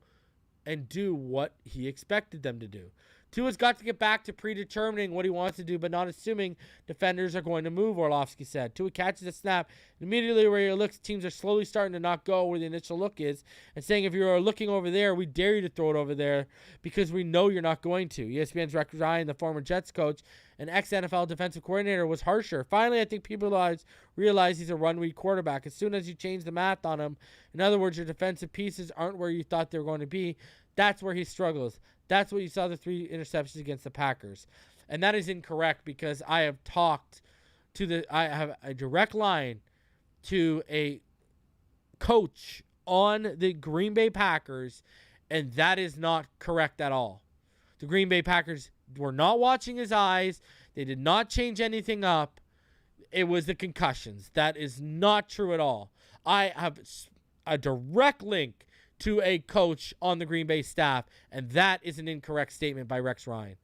Speaker 1: and do what he expected them to do. Tua's got to get back to predetermining what he wants to do, but not assuming defenders are going to move, Orlovsky said. Tua catches a snap, and immediately where he looks, teams are slowly starting to not go where the initial look is, and saying, if you're looking over there, we dare you to throw it over there, because we know you're not going to. ESPN's Rex Ryan, the former Jets coach and ex-NFL defensive coordinator, was harsher. Finally, I think people realize he's a run-read quarterback. As soon as you change the math on him, in other words, your defensive pieces aren't where you thought they were going to be, that's where he struggles. That's what you saw the 3 interceptions against the Packers. And that is incorrect because I have a direct line to a coach on the Green Bay Packers, and that is not correct at all. The Green Bay Packers were not watching his eyes. They did not change anything up. It was the concussions. That is not true at all. I have a direct link to a coach on the Green Bay staff, and that is an incorrect statement by Rex Ryan.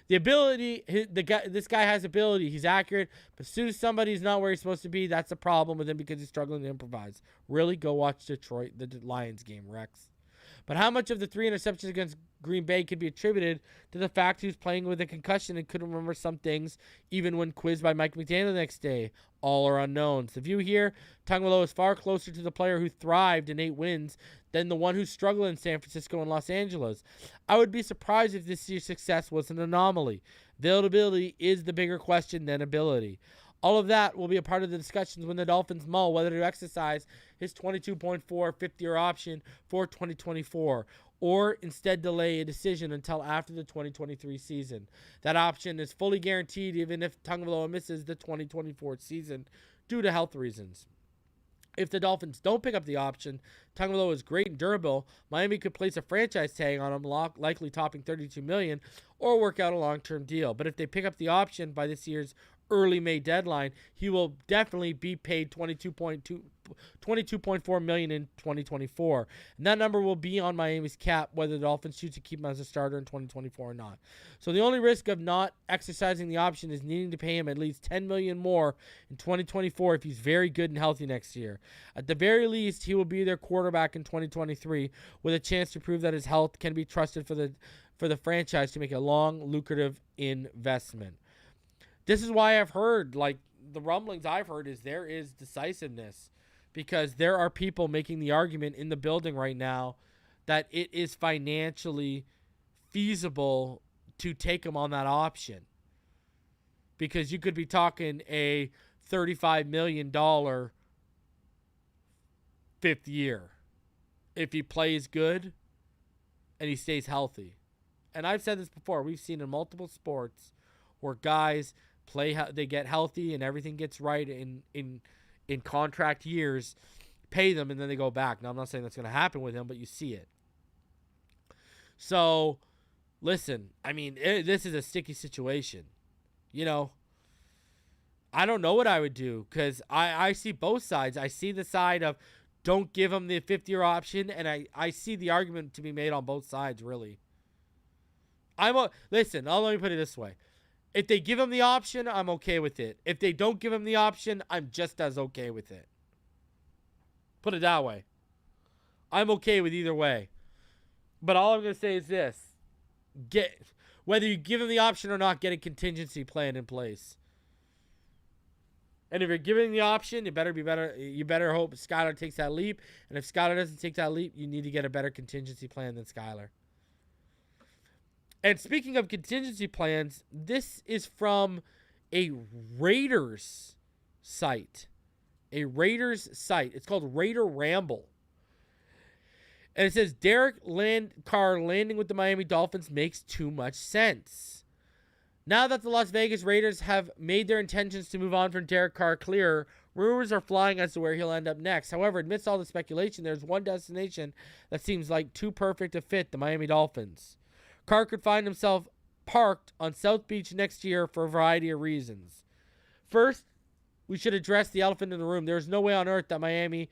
Speaker 1: The ability, this guy has ability. He's accurate, but as soon as somebody's not where he's supposed to be, that's a problem with him because he's struggling to improvise. Really, go watch the Lions game, Rex. But how much of the 3 interceptions against Green Bay could be attributed to the fact he was playing with a concussion and couldn't remember some things even when quizzed by Mike McDaniel the next day? All are unknowns. The view here, Tagovailoa is far closer to the player who thrived in 8 wins than the one who struggled in San Francisco and Los Angeles. I would be surprised if this year's success was an anomaly. Availability is the bigger question than ability. All of that will be a part of the discussions when the Dolphins mull whether to exercise his $22.4 fifth-year option for 2024 or instead delay a decision until after the 2023 season. That option is fully guaranteed even if Tagovailoa misses the 2024 season due to health reasons. If the Dolphins don't pick up the option, Tagovailoa is great and durable. Miami could place a franchise tag on him, likely topping $32 million, or work out a long-term deal. But if they pick up the option by this year's early May deadline, he will definitely be paid $22.4 million in 2024. And that number will be on Miami's cap whether the Dolphins choose to keep him as a starter in 2024 or not. So the only risk of not exercising the option is needing to pay him at least $10 million more in 2024 if he's very good and healthy next year. At the very least, he will be their quarterback in 2023 with a chance to prove that his health can be trusted for the franchise to make a long, lucrative investment. This is why I've heard, the rumblings I've heard is there is decisiveness because there are people making the argument in the building right now that it is financially feasible to take him on that option because you could be talking a $35 million 5th year if he plays good and he stays healthy. And I've said this before. We've seen in multiple sports where guys they get healthy and everything gets right in contract years, pay them, and then they go back. Now, I'm not saying that's going to happen with him, but you see it. So, listen, I mean, this is a sticky situation. I don't know what I would do because I see both sides. I see the side of don't give him the 5th-year option, and I see the argument to be made on both sides, really. Listen, let me put it this way. If they give him the option, I'm okay with it. If they don't give him the option, I'm just as okay with it. Put it that way. I'm okay with either way. But all I'm going to say is this. Whether you give him the option or not, get a contingency plan in place. And if you're giving the option, you better hope Skylar takes that leap. And if Skylar doesn't take that leap, you need to get a better contingency plan than Skylar. And speaking of contingency plans, this is from a Raiders site. A Raiders site. It's called Raider Ramble. And it says, Derek Carr landing with the Miami Dolphins makes too much sense. Now that the Las Vegas Raiders have made their intentions to move on from Derek Carr clear, rumors are flying as to where he'll end up next. However, amidst all the speculation, there's one destination that seems like too perfect to fit the Miami Dolphins. Carr could find himself parked on South Beach next year for a variety of reasons. First, we should address the elephant in the room. There's no way on earth that Miami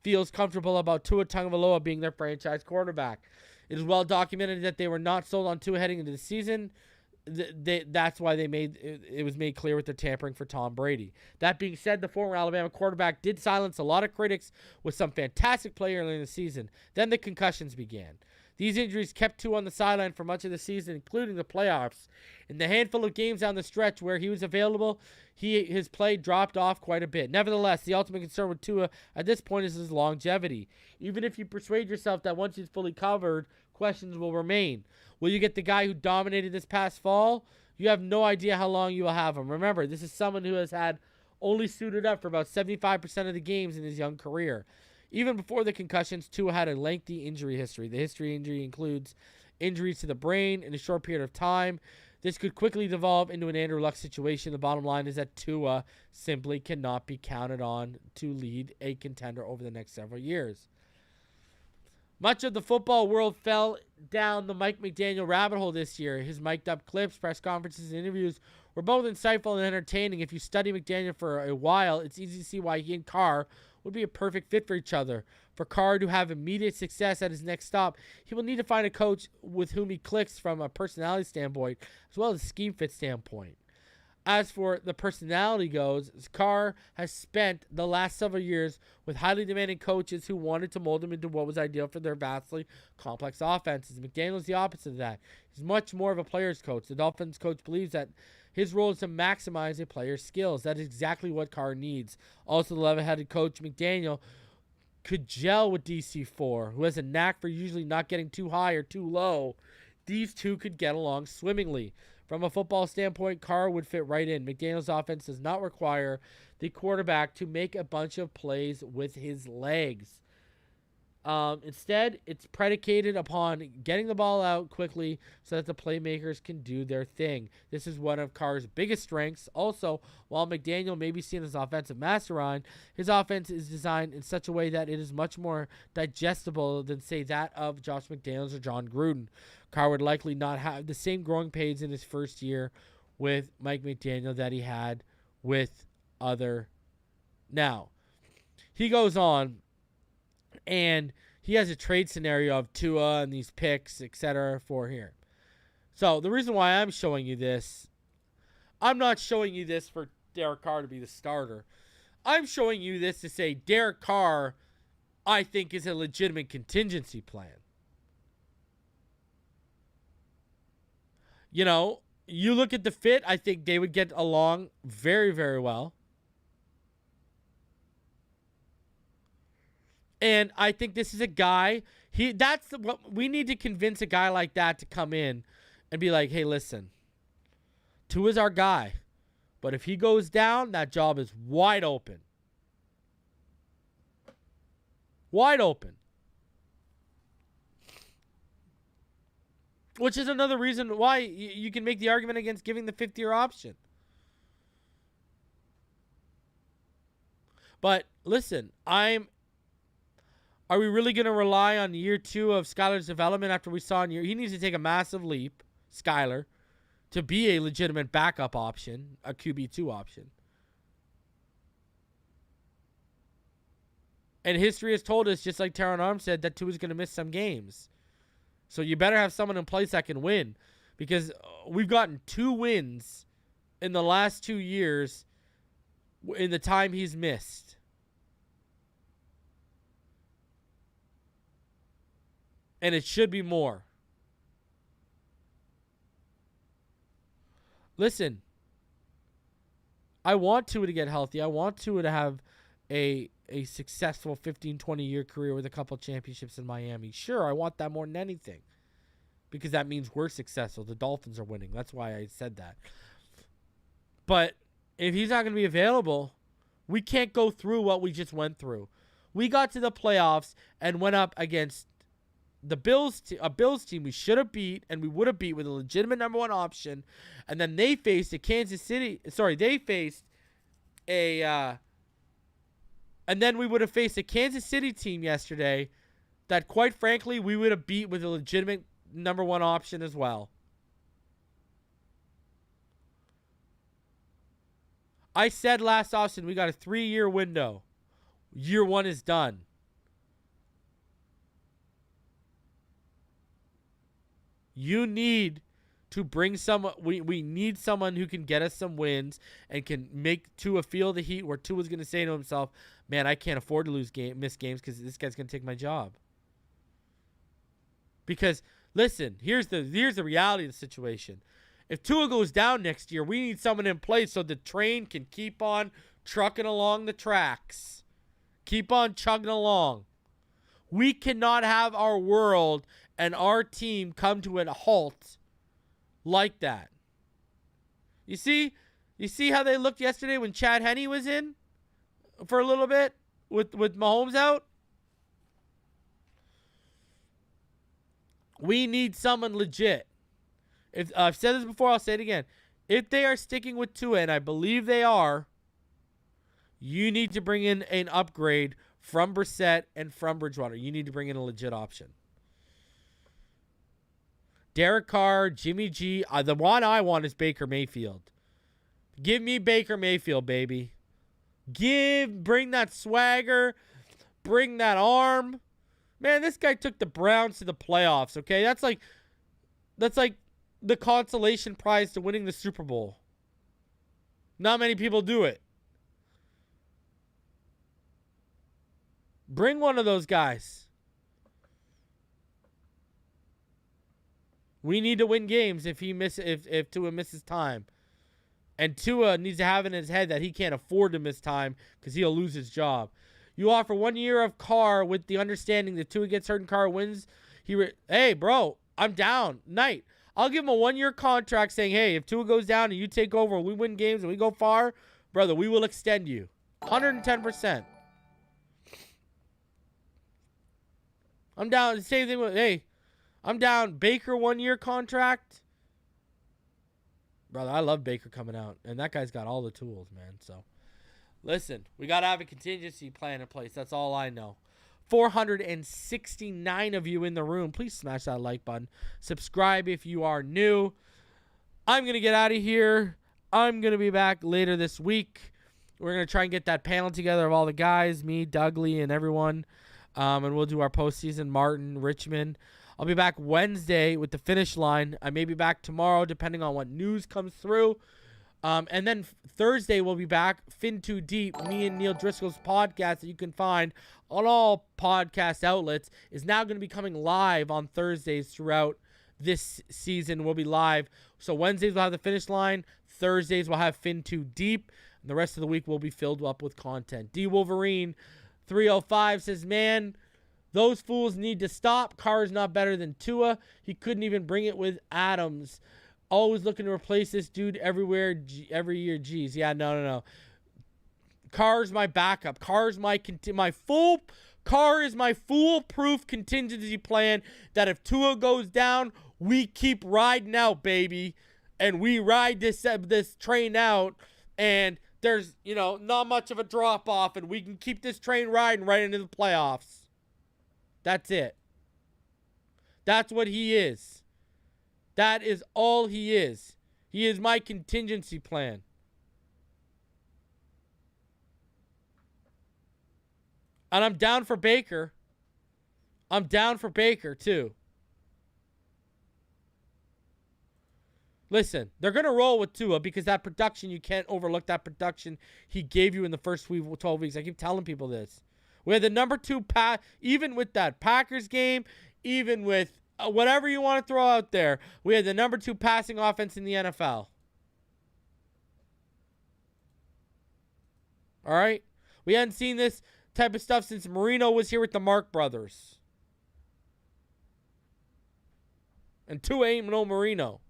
Speaker 1: feels comfortable about Tua Tagovailoa being their franchise quarterback. It is well documented that they were not sold on Tua heading into the season. That's why it was made clear with their tampering for Tom Brady. That being said, the former Alabama quarterback did silence a lot of critics with some fantastic play early in the season. Then the concussions began. These injuries kept Tua on the sideline for much of the season, including the playoffs. In the handful of games down the stretch where he was available, his play dropped off quite a bit. Nevertheless, the ultimate concern with Tua at this point is his longevity. Even if you persuade yourself that once he's fully covered, questions will remain. Will you get the guy who dominated this past fall? You have no idea how long you will have him. Remember, this is someone who has had only suited up for about 75% of the games in his young career. Even before the concussions, Tua had a lengthy injury history. The injury includes injuries to the brain in a short period of time. This could quickly devolve into an Andrew Luck situation. The bottom line is that Tua simply cannot be counted on to lead a contender over the next several years. Much of the football world fell down the Mike McDaniel rabbit hole this year. His mic'd up clips, press conferences, and interviews were both insightful and entertaining. If you study McDaniel for a while, it's easy to see why he and Carr would be a perfect fit for each other. For Carr to have immediate success at his next stop, he will need to find a coach with whom he clicks from a personality standpoint, as well as a scheme fit standpoint. As for the personality goes, Carr has spent the last several years with highly demanding coaches who wanted to mold him into what was ideal for their vastly complex offenses. McDaniel is the opposite of that. He's much more of a player's coach. The Dolphins coach believes that his role is to maximize a player's skills. That is exactly what Carr needs. Also, the level-headed coach McDaniel could gel with DC4, who has a knack for usually not getting too high or too low. These two could get along swimmingly. From a football standpoint, Carr would fit right in. McDaniel's offense does not require the quarterback to make a bunch of plays with his legs. Instead, it's predicated upon getting the ball out quickly so that the playmakers can do their thing. This is one of Carr's biggest strengths. Also, while McDaniel may be seen as offensive mastermind, his offense is designed in such a way that it is much more digestible than, say, that of Josh McDaniels or John Gruden. Carr would likely not have the same growing pains in his first year with Mike McDaniel that he had with other. Now, he goes on, and he has a trade scenario of Tua and these picks, etc. for here. So the reason why I'm showing you this, I'm not showing you this for Derek Carr to be the starter. I'm showing you this to say Derek Carr, I think, is a legitimate contingency plan. You know, you look at the fit, I think they would get along very, very well. And I think this is a guy, what we need to convince a guy like that to come in and be like, hey, listen, Tua's our guy. But if he goes down, that job is wide open. Wide open. Which is another reason why you can make the argument against giving the fifth-year option. But listen, are we really going to rely on year 2 of Skyler's development after we saw he needs to take a massive leap, Skyler, to be a legitimate backup option, a QB2 option. And history has told us, just like Taron Armstead, that Tua is going to miss some games. So you better have someone in place that can win, because we've gotten 2 wins in the last 2 years in the time he's missed. And it should be more. Listen, I want Tua to get healthy. I want Tua to have a successful 15, 20-year career with a couple championships in Miami. Sure, I want that more than anything, because that means we're successful. The Dolphins are winning. That's why I said that. But if he's not going to be available, We can't go through what we just went through. We got to the playoffs and went up against the Bills, a Bills team we should have beat and we would have beat with a legitimate number one option. And then they faced a and then we would have faced a Kansas City team yesterday that, quite frankly, we would have beat with a legitimate number one option as well. I said last offseason we got a 3-year window. Year one is done. You need to bring someone. We need someone who can get us some wins and can make Tua feel the heat, where Tua's going to say to himself, man, I can't afford to miss games because this guy's going to take my job. Because, listen, here's the reality of the situation. If Tua goes down next year, we need someone in place so the train can keep on trucking along the tracks. Keep on chugging along. We cannot have our world and our team come to a halt like that. You see how they looked yesterday when Chad Henne was in for a little bit with Mahomes out? We need someone legit. If I've said this before, I'll say it again. If they are sticking with Tua, and I believe they are, you need to bring in an upgrade from Brissett and from Bridgewater. You need to bring in a legit option. Derek Carr, Jimmy G. The one I want is Baker Mayfield. Give me Baker Mayfield, baby. Bring that swagger. Bring that arm. Man, this guy took the Browns to the playoffs, okay? That's like the consolation prize to winning the Super Bowl. Not many people do it. Bring one of those guys. We need to win games if Tua misses time. And Tua needs to have in his head that he can't afford to miss time because he'll lose his job. You offer 1 year of Carr with the understanding that Tua gets hurt and Carr wins. Hey, bro, I'm down. Night. I'll give him a 1-year contract saying, hey, if Tua goes down and you take over and we win games and we go far, brother, we will extend you. 110%. I'm down. Same thing with, hey, I'm down. Baker 1-year contract. Brother, I love Baker coming out. And that guy's got all the tools, man. So, listen, we got to have a contingency plan in place. That's all I know. 469 of you in the room. Please smash that like button. Subscribe if you are new. I'm going to get out of here. I'm going to be back later this week. We're going to try and get that panel together of all the guys, me, Dougley, and everyone. And we'll do our postseason, Martin, Richmond. I'll be back Wednesday with the finish line. I may be back tomorrow, depending on what news comes through. And then Thursday, we'll be back. Fin Too Deep, me and Neil Driscoll's podcast that you can find on all podcast outlets, is now going to be coming live on Thursdays throughout this season. We'll be live. So Wednesdays, we'll have the finish line. Thursdays, we'll have Fin Too Deep. And the rest of the week will be filled up with content. D Wolverine 305 says, man, those fools need to stop. Carr is not better than Tua. He couldn't even bring it with Adams. Always looking to replace this dude everywhere, every year. Jeez. Yeah, no. Carr's my backup. Carr is my foolproof contingency plan that if Tua goes down, we keep riding out, baby. And we ride this train out, and there's, not much of a drop off, and we can keep this train riding right into the playoffs. That's it. That's what he is. That is all he is. He is my contingency plan. And I'm down for Baker. I'm down for Baker, too. Listen, they're going to roll with Tua because that production, you can't overlook that production he gave you in the first 12 weeks. I keep telling people this. We had the number 2 pass, even with that Packers game, even with whatever you want to throw out there, we had the number 2 passing offense in the NFL. All right? We hadn't seen this type of stuff since Marino was here with the Mark brothers. And Tua ain't no Marino.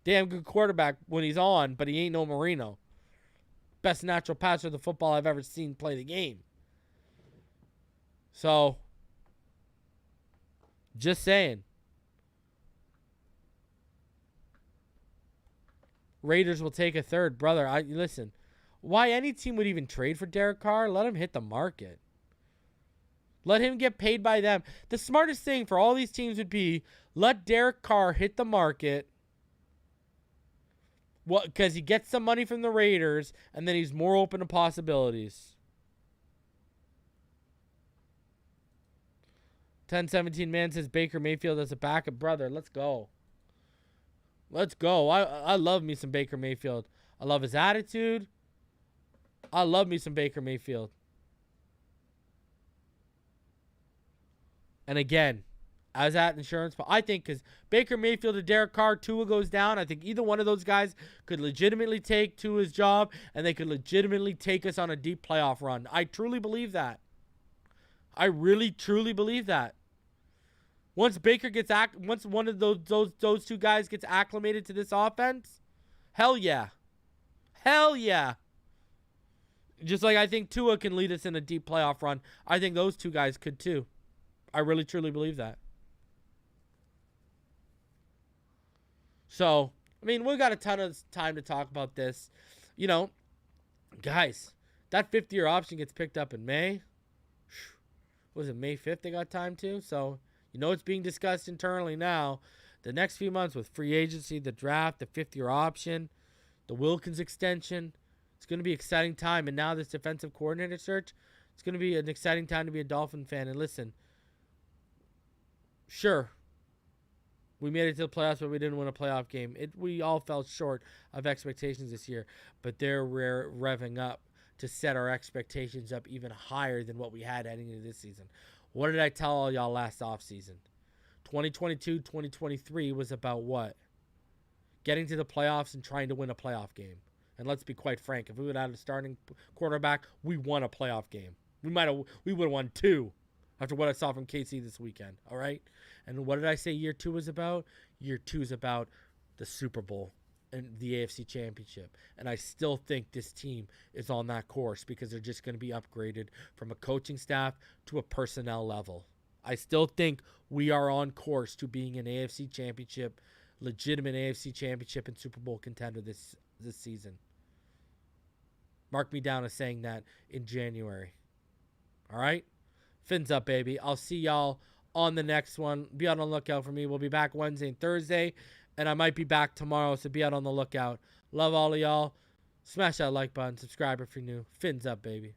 Speaker 1: damn good quarterback when he's on, but he ain't no Marino. Best natural passer of the football I've ever seen play the game. So, just saying. Raiders will take a third. Brother, listen. Why any team would even trade for Derek Carr? Let him hit the market. Let him get paid by them. The smartest thing for all these teams would be let Derek Carr hit the market. Well, because he gets some money from the Raiders, and then he's more open to possibilities. 1017 man says Baker Mayfield as a backup. Brother, let's go. Let's go. I love me some Baker Mayfield. I love his attitude. I love me some Baker Mayfield. And again, as that insurance, but I think because Baker Mayfield or Derek Carr, Tua goes down, I think either one of those guys could legitimately take Tua's job, and they could legitimately take us on a deep playoff run. I truly believe that. I really, truly believe that. Once Baker gets once one of those two guys gets acclimated to this offense, hell yeah. Hell yeah. Just like I think Tua can lead us in a deep playoff run, I think those two guys could too. I really, truly believe that. So, I mean, we've got a ton of time to talk about this. You know, guys, that 5th-year option gets picked up in May. Was it May 5th they got time to? So, you know it's being discussed internally now. The next few months with free agency, the draft, the 5th-year option, the Wilkins extension. It's going to be an exciting time. And now this defensive coordinator search, it's going to be an exciting time to be a Dolphin fan. And listen, sure, we made it to the playoffs, but we didn't win a playoff game. We all fell short of expectations this year, but they're revving up to set our expectations up even higher than what we had heading into this season. What did I tell all y'all last offseason? 2022-2023 was about what? Getting to the playoffs and trying to win a playoff game. And let's be quite frank, if we would have had a starting quarterback, we won a playoff game. We would have won 2 after what I saw from KC this weekend, all right? And what did I say year 2 was about? Year 2 is about the Super Bowl and the AFC Championship. And I still think this team is on that course because they're just going to be upgraded from a coaching staff to a personnel level. I still think we are on course to being an AFC Championship, legitimate AFC Championship and Super Bowl contender this season. Mark me down as saying that in January. All right? Fins up, baby. I'll see y'all on the next one. Be on the lookout for me. We'll be back Wednesday and Thursday, and I might be back tomorrow, so be out on the lookout. Love all of y'all. Smash that like button. Subscribe if you're new. Fins up, baby.